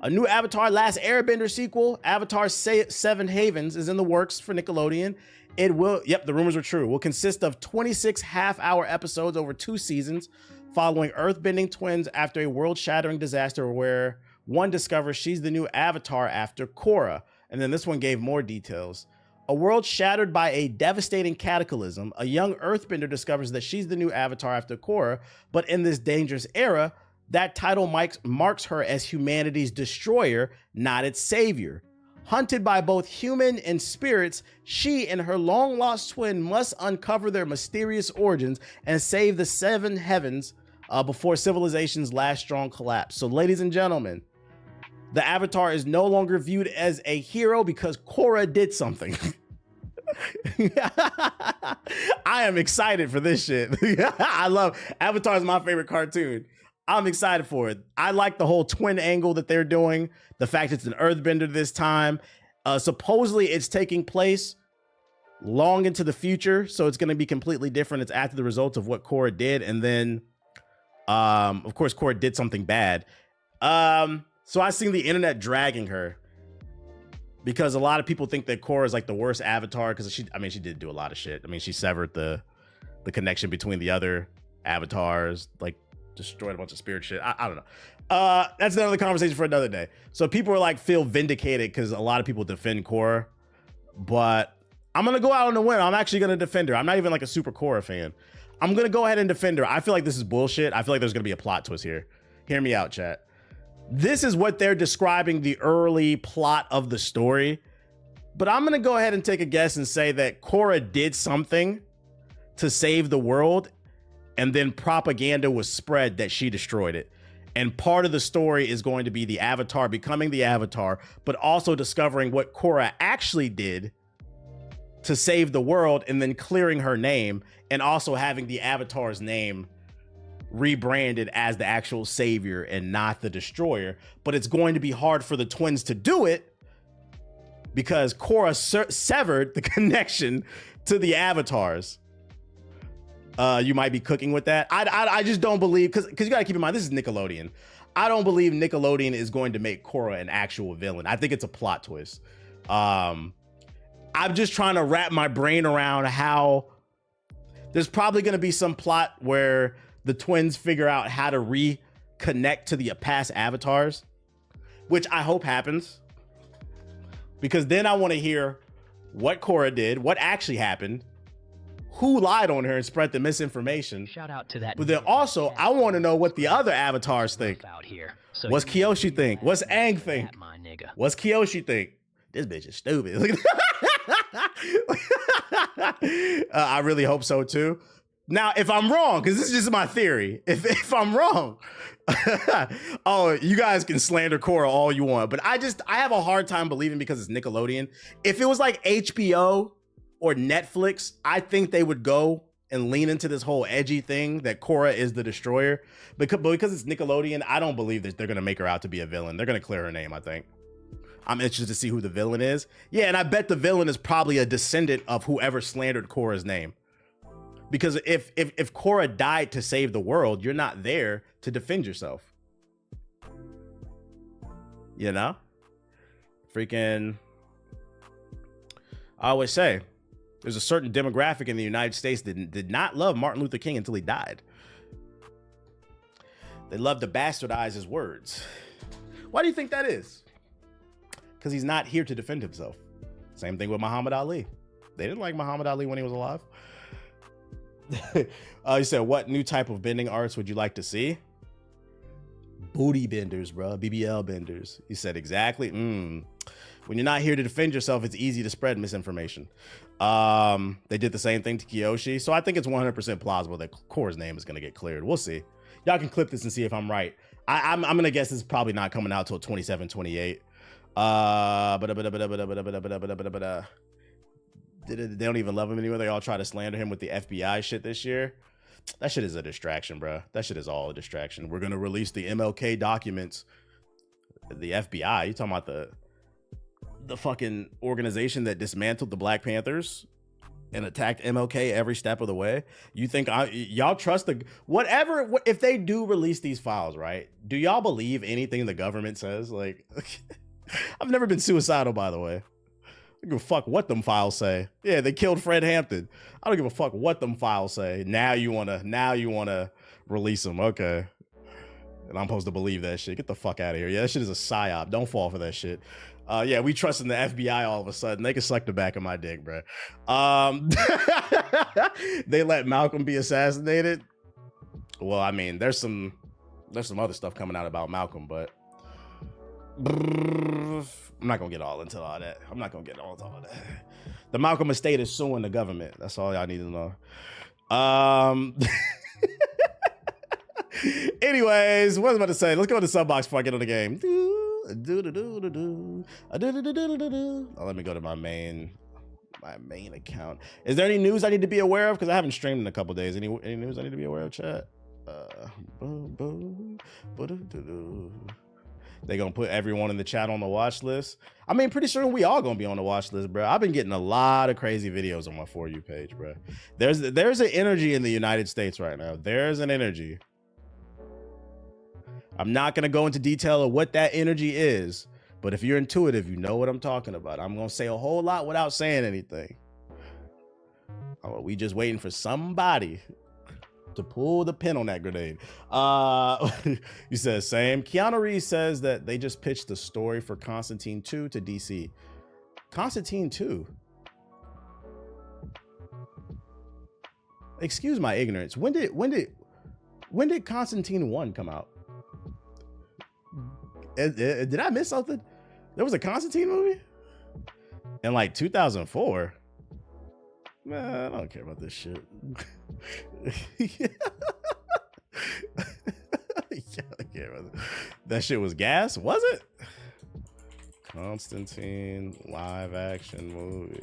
A new Avatar Last Airbender sequel, Avatar 7 Havens, is in the works for Nickelodeon. It will, yep, the rumors were true, will consist of 26 half-hour episodes over 2 seasons, following earthbending twins after a world-shattering disaster where one discovers she's the new Avatar after Korra. And then this one gave more details. A world shattered by a devastating cataclysm, a young earthbender discovers that she's the new Avatar after Korra, but in this dangerous era, that title marks her as humanity's destroyer, not its savior. Hunted by both human and spirits, she and her long-lost twin must uncover their mysterious origins and save the seven heavens before civilization's last strong collapse. So, ladies and gentlemen, the Avatar is no longer viewed as a hero because Korra did something. I am excited for this shit. I love Avatar is my favorite cartoon. I'm excited for it. I like the whole twin angle that they're doing. The fact it's an earthbender this time. Supposedly it's taking place long into the future, so it's going to be completely different. It's after the results of what Korra did, and then of course Korra did something bad. So I seen the internet dragging her because a lot of people think that Korra is like the worst Avatar because she did do a lot of shit. I mean, she severed the connection between the other avatars, like destroyed a bunch of spirit shit. I don't know. That's another conversation for another day. So people are like feel vindicated because a lot of people defend Korra, but I'm gonna go out on a win. I'm actually gonna defend her. I'm not even like a super Korra fan. I'm gonna go ahead and defend her. I feel like this is bullshit. I feel like there's gonna be a plot twist here. Hear me out, chat. This is what they're describing the early plot of the story, but I'm gonna go ahead and take a guess and say that Korra did something to save the world, and then propaganda was spread that she destroyed it. And part of the story is going to be the Avatar becoming the Avatar, but also discovering what Korra actually did to save the world, and then clearing her name, and also having the Avatar's name rebranded as the actual savior and not the destroyer. But it's going to be hard for the twins to do it because Korra severed the connection to the Avatars. You might be cooking with that. I just don't believe, because you got to keep in mind, this is Nickelodeon. I don't believe Nickelodeon is going to make Korra an actual villain. I think it's a plot twist. I'm just trying to wrap my brain around how there's probably going to be some plot where the twins figure out how to reconnect to the past avatars, which I hope happens, because then I want to hear what Korra did, what actually happened, who lied on her and spread the misinformation. Shout out to that. But then also, I want to know what the other avatars think. Out here. So What's Kyoshi think? What's Aang think? My nigga. What's Kyoshi think? This bitch is stupid. Look at I really hope so too. Now, if I'm wrong, because this is just my theory, if I'm wrong, oh, you guys can slander Korra all you want, but I have a hard time believing because it's Nickelodeon. If it was like HBO or Netflix, I think they would go and lean into this whole edgy thing that Korra is the destroyer. But because it's Nickelodeon, I don't believe that they're going to make her out to be a villain. They're going to clear her name, I think. I'm interested to see who the villain is. Yeah, and I bet the villain is probably a descendant of whoever slandered Korra's name. Because if Korra died to save the world, you're not there to defend yourself. You know? Freaking... I always say, there's a certain demographic in the United States that did not love Martin Luther King until he died. They love to bastardize his words. Why do you think that is? Because he's not here to defend himself. Same thing with Muhammad Ali. They didn't like Muhammad Ali when he was alive. You said, what new type of bending arts would you like to see? Booty benders, bro. BBL benders. You said exactly. When you're not here to defend yourself, it's easy to spread misinformation. They did the same thing to Kyoshi. So I think it's 100% plausible that Korra's name is going to get cleared. We'll see. Y'all can clip this and see if I'm right. I'm going to guess it's probably not coming out till 27, 28. They don't even love him anymore. They all try to slander him with the FBI shit this year. That shit is a distraction, bro. That shit is all a distraction. We're going to release the MLK documents. The FBI, you talking about the fucking organization that dismantled the Black Panthers and attacked MLK every step of the way? You think y'all trust whatever, if they do release these files, right? Do y'all believe anything the government says? Like, I've never been suicidal, by the way. I don't give a fuck what them files say. Yeah, they killed Fred Hampton. I don't give a fuck what them files say. Now you wanna release them. Okay. And I'm supposed to believe that shit. Get the fuck out of here. Yeah, that shit is a psyop. Don't fall for that shit. Yeah, we trust in the FBI all of a sudden. They can suck the back of my dick, bro. They let Malcolm be assassinated. Well, I mean, there's some other stuff coming out about Malcolm, but I'm not gonna get all into all that. I'm not gonna get all into all that. The Malcolm estate is suing the government. That's all y'all need to know. Anyways, what was I about to say? Let's go to the sub box before I get on the game. Oh, let me go to my main account. Is there any news I need to be aware of? Because I haven't streamed in a couple days. Any news I need to be aware of, chat? They gonna put everyone in the chat on the watch list. I mean, pretty sure we all gonna be on the watch list, bro. I've been getting a lot of crazy videos on my For You page, bro. There's an energy in the United States right now. There's an energy. I'm not gonna go into detail of what that energy is, but if you're intuitive, you know what I'm talking about. I'm gonna say a whole lot without saying anything. Oh, we just waiting for somebody to pull the pin on that grenade. You said same. Keanu Reeves says that they just pitched the story for Constantine 2 to DC. Constantine 2? Excuse my ignorance. When did Constantine 1 come out? Did I miss something? There was a Constantine movie in like 2004. Man, I don't care about this shit. Yeah, I care about that. That shit was gas, was it? Constantine live action movie.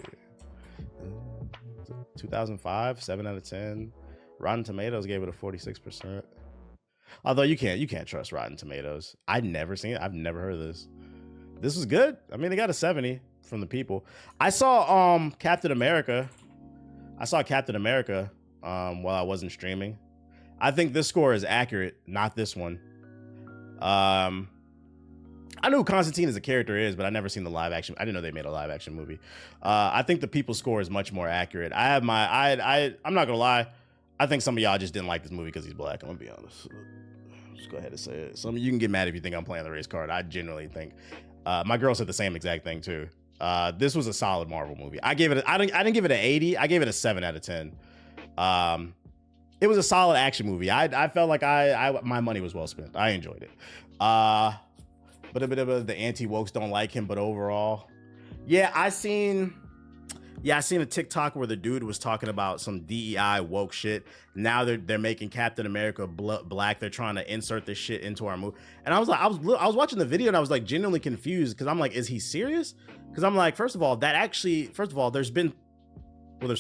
2005, 7 out of 10. Rotten Tomatoes gave it a 46%. Although you can't trust Rotten Tomatoes. I've never seen it. I've never heard of this. This was good. I mean, they got a 70 from the people. I saw Captain America. While I wasn't streaming. I think this score is accurate, not this one. I know who Constantine as a character is, but I never seen the live action. I didn't know they made a live action movie. I think the people score is much more accurate. I'm not gonna lie. I think some of y'all just didn't like this movie because he's black. I'm gonna be honest. Just go ahead and say it. Some of you can get mad if you think I'm playing the race card. I genuinely think. My girl said the same exact thing too. This was a solid Marvel movie. I didn't give it an 80. I gave it a 7 out of 10. It was a solid action movie. I felt like my money was well spent. I enjoyed it. But a bit of the anti-wokes don't like him, but overall, yeah, I seen a TikTok where the dude was talking about some DEI woke shit. Now they're making Captain America black. They're trying to insert this shit into our movie. And I was like, I was watching the video and I was like genuinely confused because I'm like, is he serious? Because I'm like, first of all, there's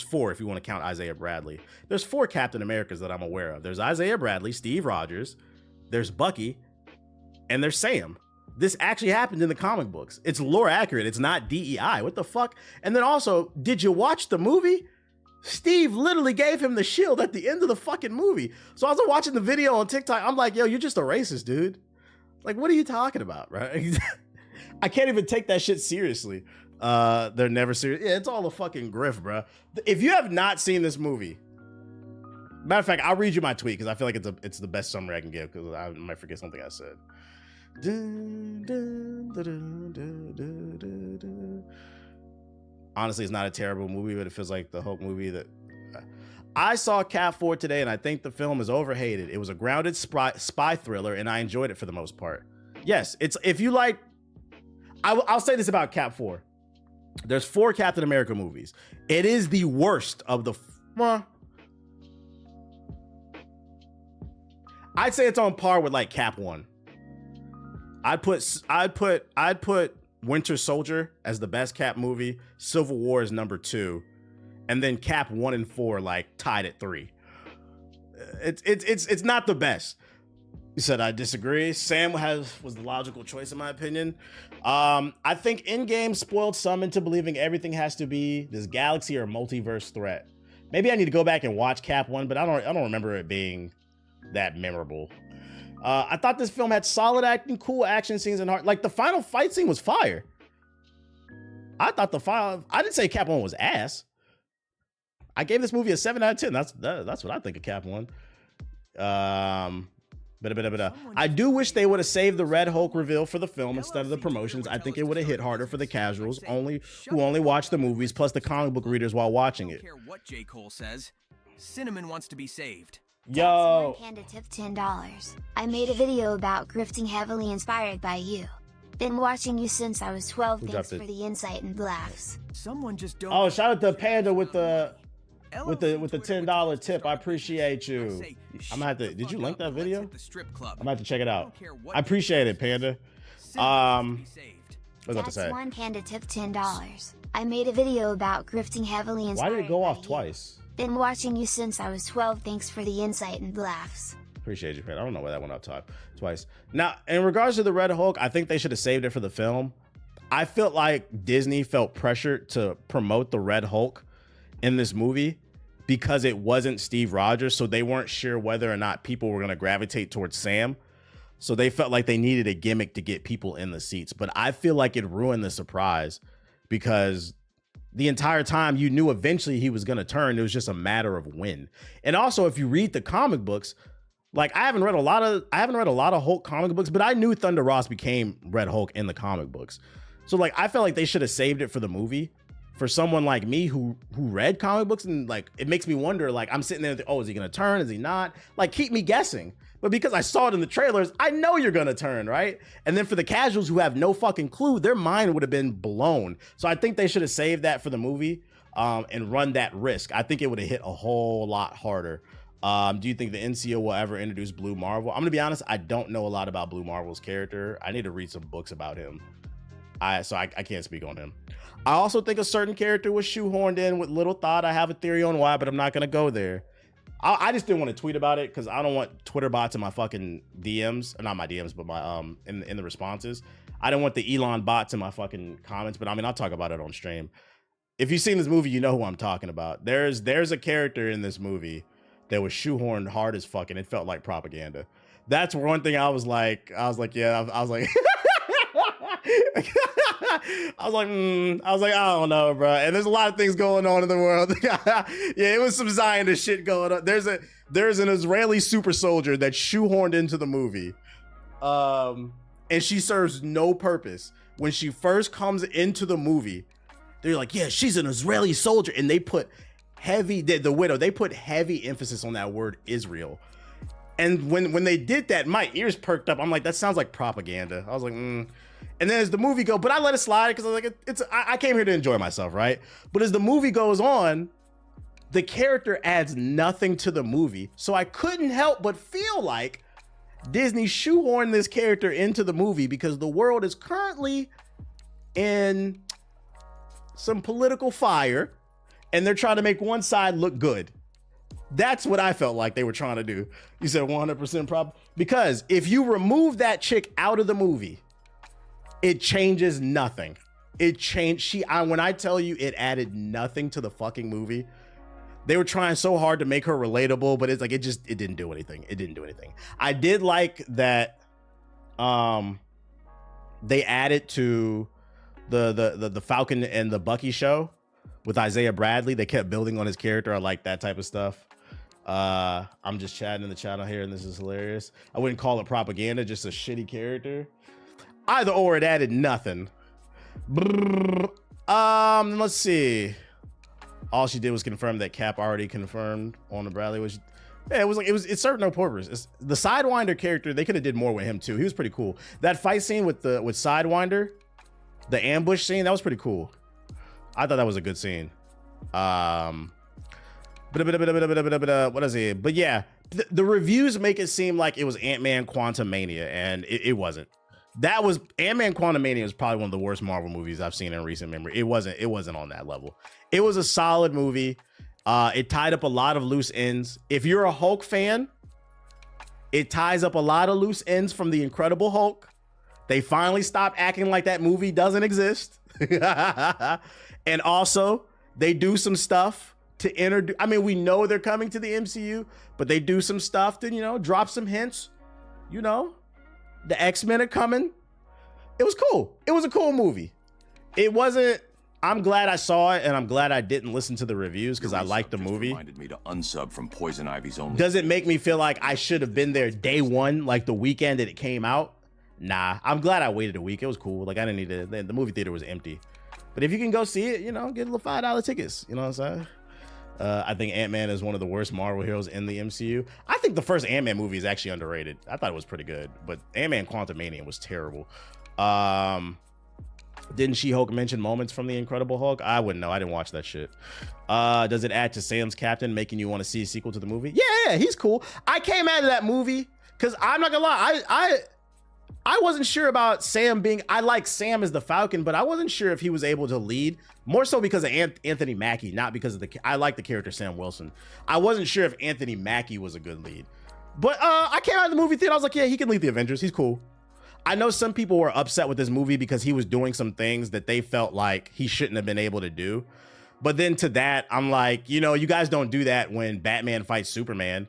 4 if you want to count Isaiah Bradley. There's 4 Captain Americas that I'm aware of. There's Isaiah Bradley, Steve Rogers, there's Bucky, and there's Sam. This actually happened in the comic books. It's lore accurate. It's not DEI. What the fuck? And then also, did you watch the movie? Steve literally gave him the shield at the end of the fucking movie. So I was watching the video on TikTok. I'm like, yo, you're just a racist, dude. Like, what are you talking about, right? I can't even take that shit seriously. They're never serious. Yeah, it's all a fucking grift, bro. If you have not seen this movie, matter of fact, I'll read you my tweet because I feel like it's the best summary I can give because I might forget something I said. Honestly, it's not a terrible movie, but it feels like the Hulk movie that I saw Cat 4 today, and I think the film is overhated. It was a grounded spy thriller, and I enjoyed it for the most part. Yes, it's if you like. I'll say this about Cap 4. There's 4 Captain America movies. It is the worst of the. I'd say it's on par with like Cap 1. I'd put Winter Soldier as the best Cap movie. Civil War is number 2, and then Cap 1 and 4 like tied at 3. It's not the best. You said I disagree. Sam was the logical choice in my opinion. I think Endgame spoiled some into believing everything has to be this galaxy or multiverse threat. Maybe I need to go back and watch Cap 1, but I don't remember it being that memorable. I thought this film had solid acting, cool action scenes, and heart. Like the final fight scene was fire. I didn't say Cap 1 was ass. I gave this movie a 7 out of 10. That's what I think of Cap 1. I do wish they would have saved the Red Hulk reveal for the film instead of the promotions. I think it would have hit harder for the casuals who only watch the movies, plus the comic book readers while watching it. I don't care what J. Cole says. Cinnamon wants to be saved. Yo. Panda tip $10. I made a video about grifting heavily inspired by you. Been watching you since I was 12. Who Thanks dropped for it? the insight and laughs. Someone just don't. Oh, shout out to Panda with the $10 tip. I appreciate you. I'm gonna have to. Did you link that video? I'm gonna have to check it out. I appreciate it, Panda. What was I about to say? That's one Panda tip $10. I made a video about grifting heavily Why inspired did it go by off you. twice? Been watching you since I was 12. Thanks for the insight and laughs. Appreciate you, Panda. I don't know why that went off twice. Now, in regards to the Red Hulk, I think they should have saved it for the film. I felt like Disney felt pressured to promote the Red Hulk in this movie because it wasn't Steve Rogers, so they weren't sure whether or not people were going to gravitate towards Sam. So they felt like they needed a gimmick to get people in the seats. But I feel like it ruined the surprise because the entire time you knew eventually he was going to turn. It was just a matter of when. And also, if you read the comic books, like I haven't read a lot of Hulk comic books, but I knew Thunder Ross became Red Hulk in the comic books. So like I felt like they should have saved it for the movie. For someone like me who read comic books, and like it makes me wonder, like I'm sitting there, oh, is he gonna turn? Is he not? Like keep me guessing. But because I saw it in the trailers, I know you're gonna turn, right? And then for the casuals who have no fucking clue, their mind would have been blown. So I think they should have saved that for the movie and run that risk. I think it would have hit a whole lot harder. Do you think the NCO will ever introduce Blue Marvel? I'm gonna be honest, I don't know a lot about Blue Marvel's character. I need to read some books about him. So I can't speak on him. I also think a certain character was shoehorned in with little thought. I have a theory on why, but I'm not gonna go there. I just didn't want to tweet about it because I don't want Twitter bots in my fucking DMs, not my DMs, but my in the responses. I don't want the Elon bots in my fucking comments. But I mean, I'll talk about it on stream. If you've seen this movie, you know who I'm talking about. There's a character in this movie that was shoehorned hard as fuck, and it felt like propaganda. That's one thing I was like, yeah, I was like. I was like, I don't know, bro. And there's a lot of things going on in the world. Yeah, it was some Zionist shit going on. There's an Israeli super soldier that's shoehorned into the movie. And she serves no purpose. When she first comes into the movie, they're like, yeah, she's an Israeli soldier. And they put the widow, they put heavy emphasis on that word Israel. And when they did that, my ears perked up. I'm like, that sounds like propaganda. I was like, And then as the movie goes, but I let it slide because I was like, I came here to enjoy myself, right? But as the movie goes on, the character adds nothing to the movie. So I couldn't help but feel like Disney shoehorned this character into the movie because the world is currently in some political fire and they're trying to make one side look good. That's what I felt like they were trying to do. You said 100% prob, because if you remove that chick out of the movie, it changes nothing. It changed. When I tell you it added nothing to the fucking movie, they were trying so hard to make her relatable, but it's like, it didn't do anything. It didn't do anything. I did like that. They added to the Falcon and the Bucky show with Isaiah Bradley. They kept building on his character. I like that type of stuff. I'm just chatting in the channel here and this is hilarious. I wouldn't call it propaganda, just a shitty character. Either or, it added nothing. Let's see. All she did was confirm that Cap already confirmed on the Bradley, which it served no purpose. The Sidewinder character, they could have did more with him too. He was pretty cool. That fight scene with Sidewinder, the ambush scene, that was pretty cool. I thought that was a good scene. What is it? But yeah, the reviews make it seem like it was Ant-Man Quantumania, and it wasn't. That was Ant-Man Quantumania is probably one of the worst Marvel movies I've seen in recent memory. It wasn't on that level. It was a solid movie. It tied up a lot of loose ends. If you're a Hulk fan, it ties up a lot of loose ends from the Incredible Hulk. They finally stopped acting like that movie doesn't exist. And also, they do some stuff to introduce. I mean, we know they're coming to the MCU, but they do some stuff to, drop some hints. The X-Men are coming. It was cool. It was a cool movie. I'm glad I saw it, and I'm glad I didn't listen to the reviews because I liked the movie. Reminded me to unsub from Poison Ivy's only. Does it make me feel like I should have been there day one, like the weekend that it came out? Nah, I'm glad I waited a week. It was cool. Like I didn't need to. The movie theater was empty. But if you can go see it, get a little $5 tickets. You know what I'm saying? I think Ant-Man is one of the worst Marvel heroes in the MCU. I think the first Ant-Man movie is actually underrated. I thought it was pretty good, but Ant-Man Quantumania was terrible. Didn't She-Hulk mention moments from the Incredible Hulk? I wouldn't know. I didn't watch that shit. Does it add to Sam's Captain, making you want to see a sequel to the movie? Yeah, he's cool. I came out of that movie because I'm not gonna lie, I wasn't sure about Sam being. I like Sam as the Falcon, but I wasn't sure if he was able to lead. More so because of Anthony Mackie, not because of the. I like the character Sam Wilson. I wasn't sure if Anthony Mackie was a good lead, but I came out of the movie theater. I was like, yeah, he can lead the Avengers. He's cool. I know some people were upset with this movie because he was doing some things that they felt like he shouldn't have been able to do. But then to that, I'm like, you know, you guys don't do that when Batman fights Superman.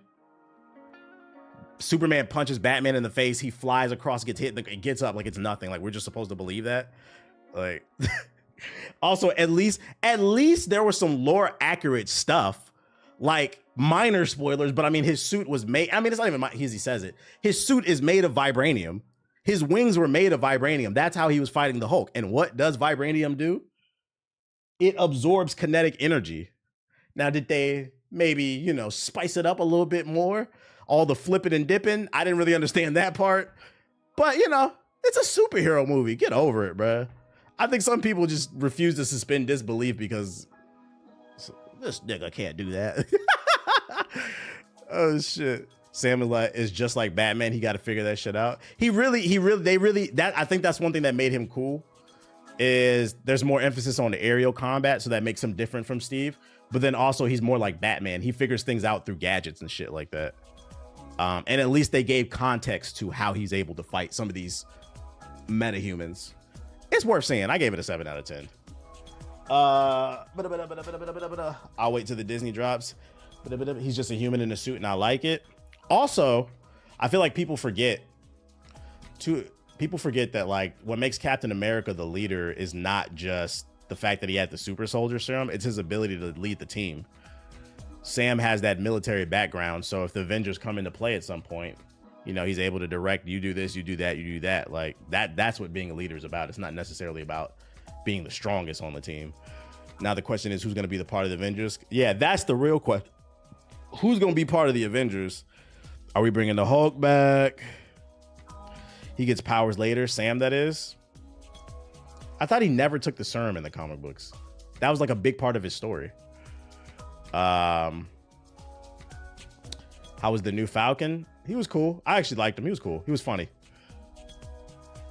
Superman punches Batman in the face. He flies across, gets hit, and gets up like it's nothing. Like, we're just supposed to believe that. Like, also, at least there was some lore accurate stuff, like minor spoilers. But I mean, his suit was made. I mean, it's not even as he says it. His suit is made of vibranium. His wings were made of vibranium. That's how he was fighting the Hulk. And what does vibranium do? It absorbs kinetic energy. Now, did they maybe, you know, spice it up a little bit more? All the flipping and dipping. I didn't really understand that part. But, you know, it's a superhero movie. Get over it, bruh. I think some people just refuse to suspend disbelief because this nigga can't do that. Oh, shit. Sam is just like Batman. He got to figure that shit out. They really, I think that's one thing that made him cool is there's more emphasis on the aerial combat. So that makes him different from Steve. But then also he's more like Batman. He figures things out through gadgets and shit like that. And at least they gave context to how he's able to fight some of these metahumans. It's worth saying. I gave it a 7 out of 10. I'll wait till the Disney drops. He's just a human in a suit and I like it. Also, I feel like people forget that like what makes Captain America the leader is not just the fact that he had the super soldier serum, it's his ability to lead the team. Sam has that military background, so if the Avengers come into play at some point, you know, he's able to direct, you do this, you do that, you do that. Like that's what being a leader is about. It's not necessarily about being the strongest on the team. Now the question is, who's going to be the part of the Avengers? Yeah, that's the real question. Who's going to be part of the Avengers? Are we bringing the Hulk back? He gets powers later, Sam that is. I thought he never took the serum in the comic books. That was like a big part of his story. How was the new Falcon? He was cool. I actually liked him. He was cool. He was funny.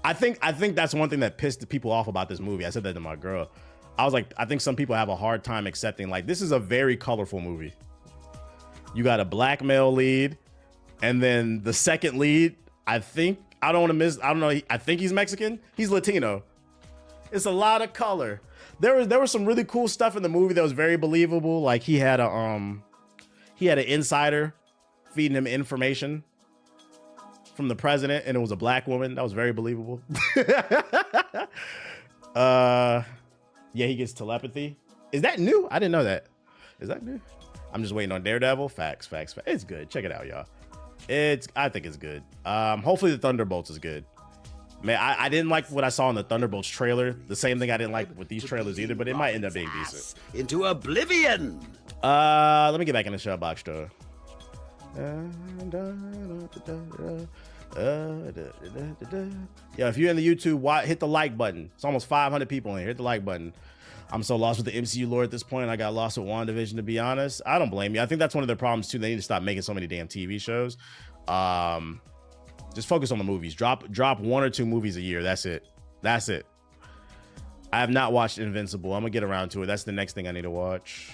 I think that's one thing that pissed the people off about this movie. I said that to my girl. I was like, I think some people have a hard time accepting, like, this is a very colorful movie. You got a black male lead, and then the second lead, I think he's Mexican. He's Latino. It's a lot of color. There was some really cool stuff in the movie that was very believable. Like he had an insider feeding him information from the president, and it was a black woman. That was very believable. Yeah, he gets telepathy. Is that new? I didn't know that. Is that new? I'm just waiting on Daredevil. Facts. It's good. Check it out, y'all. I think it's good. Hopefully the Thunderbolts is good. Man, I didn't like what I saw in the Thunderbolts trailer. The same thing I didn't like with these trailers either, but it might end up being decent. Into oblivion. Let me get back in the shell box though. Yeah, if you're in the YouTube, hit the like button. It's almost 500 people in here. Hit the like button. I'm so lost with the MCU lore at this point. I got lost with WandaVision, to be honest. I don't blame you. I think that's one of their problems too. They need to stop making so many damn TV shows. Just focus on the movies. Drop 1 or 2 movies a year. That's it. I have not watched Invincible. I'm gonna get around to it. That's the next thing I need to watch.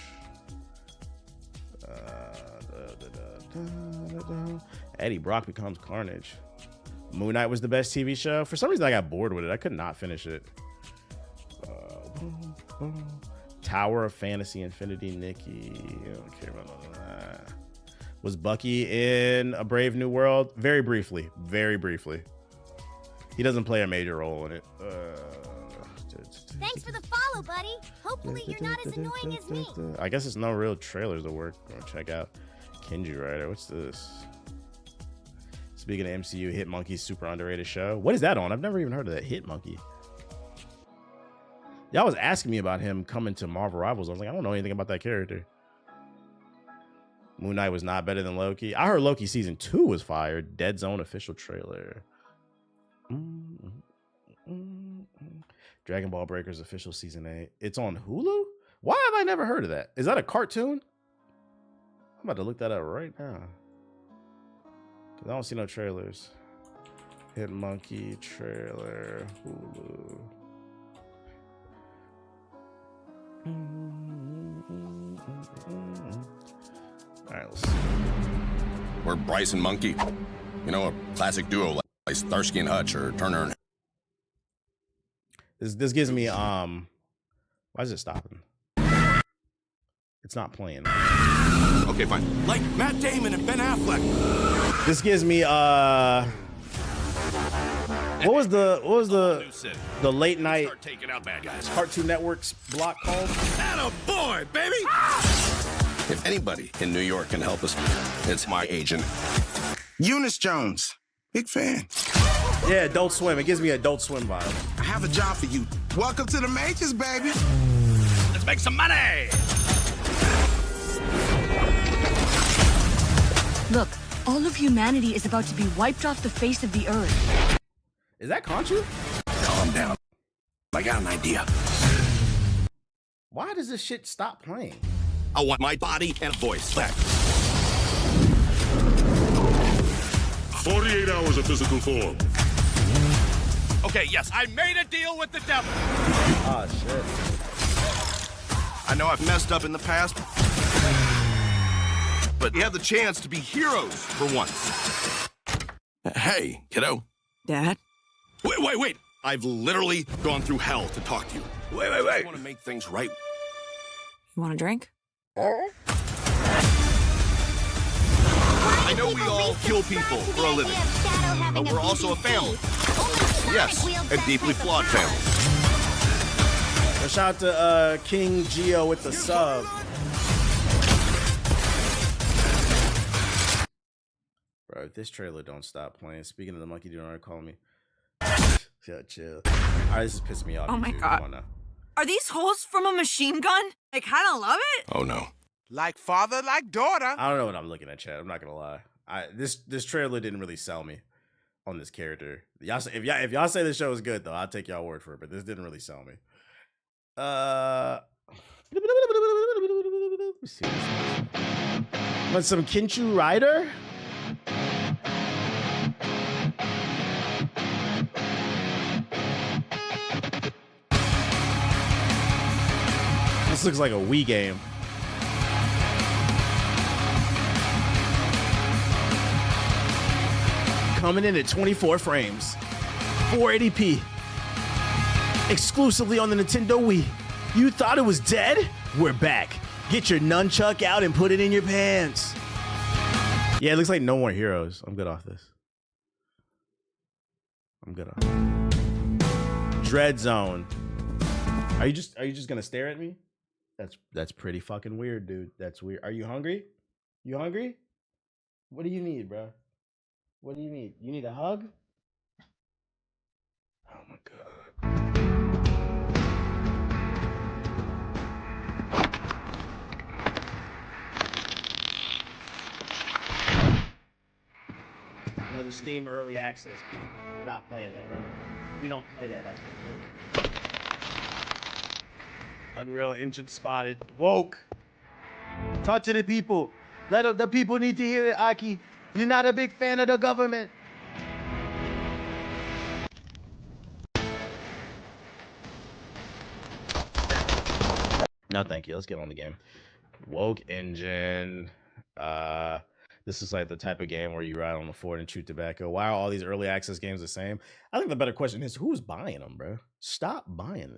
Eddie Brock becomes Carnage. Moon Knight was the best TV show. For some reason, I got bored with it. I could not finish it. Tower of Fantasy, Infinity, Nikki. I don't care about that. Was Bucky in A Brave New World? Very briefly. He doesn't play a major role in it. Thanks for the follow, buddy. Hopefully you're not as annoying as me. I guess it's no real trailers to work. Check out Kenji Rider. What's this? Speaking of MCU, Hit Monkey's super underrated show. What is that on? I've never even heard of that. Hit Monkey. Y'all was asking me about him coming to Marvel Rivals. I was like, I don't know anything about that character. Moon Knight was not better than Loki. I heard Loki season 2 was fired. Dead Zone official trailer. Dragon Ball Breakers official season 8. It's on Hulu? Why have I never heard of that? Is that a cartoon? I'm about to look that up right now. I don't see no trailers. Hit Monkey trailer, Hulu. All right, let's see. We're Bryce and Monkey. You know, a classic duo like Starsky and Hutch or Turner and... This gives me why is it stopping? It's not playing. Okay, fine. Like Matt Damon and Ben Affleck. This gives me what was the late night Start taking out bad guys. Cartoon Network's block called? Atta boy, baby! If anybody in New York can help us, it's my agent. Eunice Jones, big fan. Yeah, Adult Swim. It gives me Adult Swim vibe. I have a job for you. Welcome to the majors, baby. Let's make some money! Look, all of humanity is about to be wiped off the face of the earth. Is that Conchu? Calm down. I got an idea. Why does this shit stop playing? I want my body and a voice back. 48 hours of physical form. Okay, yes, I made a deal with the devil. Oh, shit. I know I've messed up in the past, but you have the chance to be heroes for once. Hey, kiddo. Dad? Wait. I've literally gone through hell to talk to you. Wait. I want to make things right. You want a drink? I know we all kill people for a living, but we're also a family. Yes, a deeply flawed family. Well, shout out to King Geo with the sub. Bro, if this trailer don't stop playing, speaking of the monkey, do not call me. Chill. All right, this is pissing me off. Oh my YouTube. God. Come on now. Are these holes from a machine gun? I kind of love it. Oh no. Like father, like daughter. I don't know what I'm looking at, Chad. I'm not gonna lie. This trailer didn't really sell me on this character. If y'all say this show is good though, I'll take y'all word for it. But this didn't really sell me. Let me see. Want some Kinchu Rider? This looks like a Wii game. Coming in at 24 frames, 480p, exclusively on the Nintendo Wii. You thought it was dead? We're back. Get your nunchuck out and put it in your pants. Yeah, it looks like No More Heroes. I'm good off this. I'm good off. Dread Zone. Are you just gonna stare at me? That's pretty fucking weird, dude. That's weird. Are you hungry? You hungry? What do you need, bro? What do you need? You need a hug? Oh my God. Another Steam early access. We're not playing that, bro. We don't play that. Unreal Engine spotted. Woke. Talk to the people. Let the people need to hear it, Aki. You're not a big fan of the government. No, thank you. Let's get on the game. Woke Engine. This is like the type of game where you ride on a Ford and chew tobacco. Why are all these early access games the same? I think the better question is, who's buying them, bro? Stop buying them.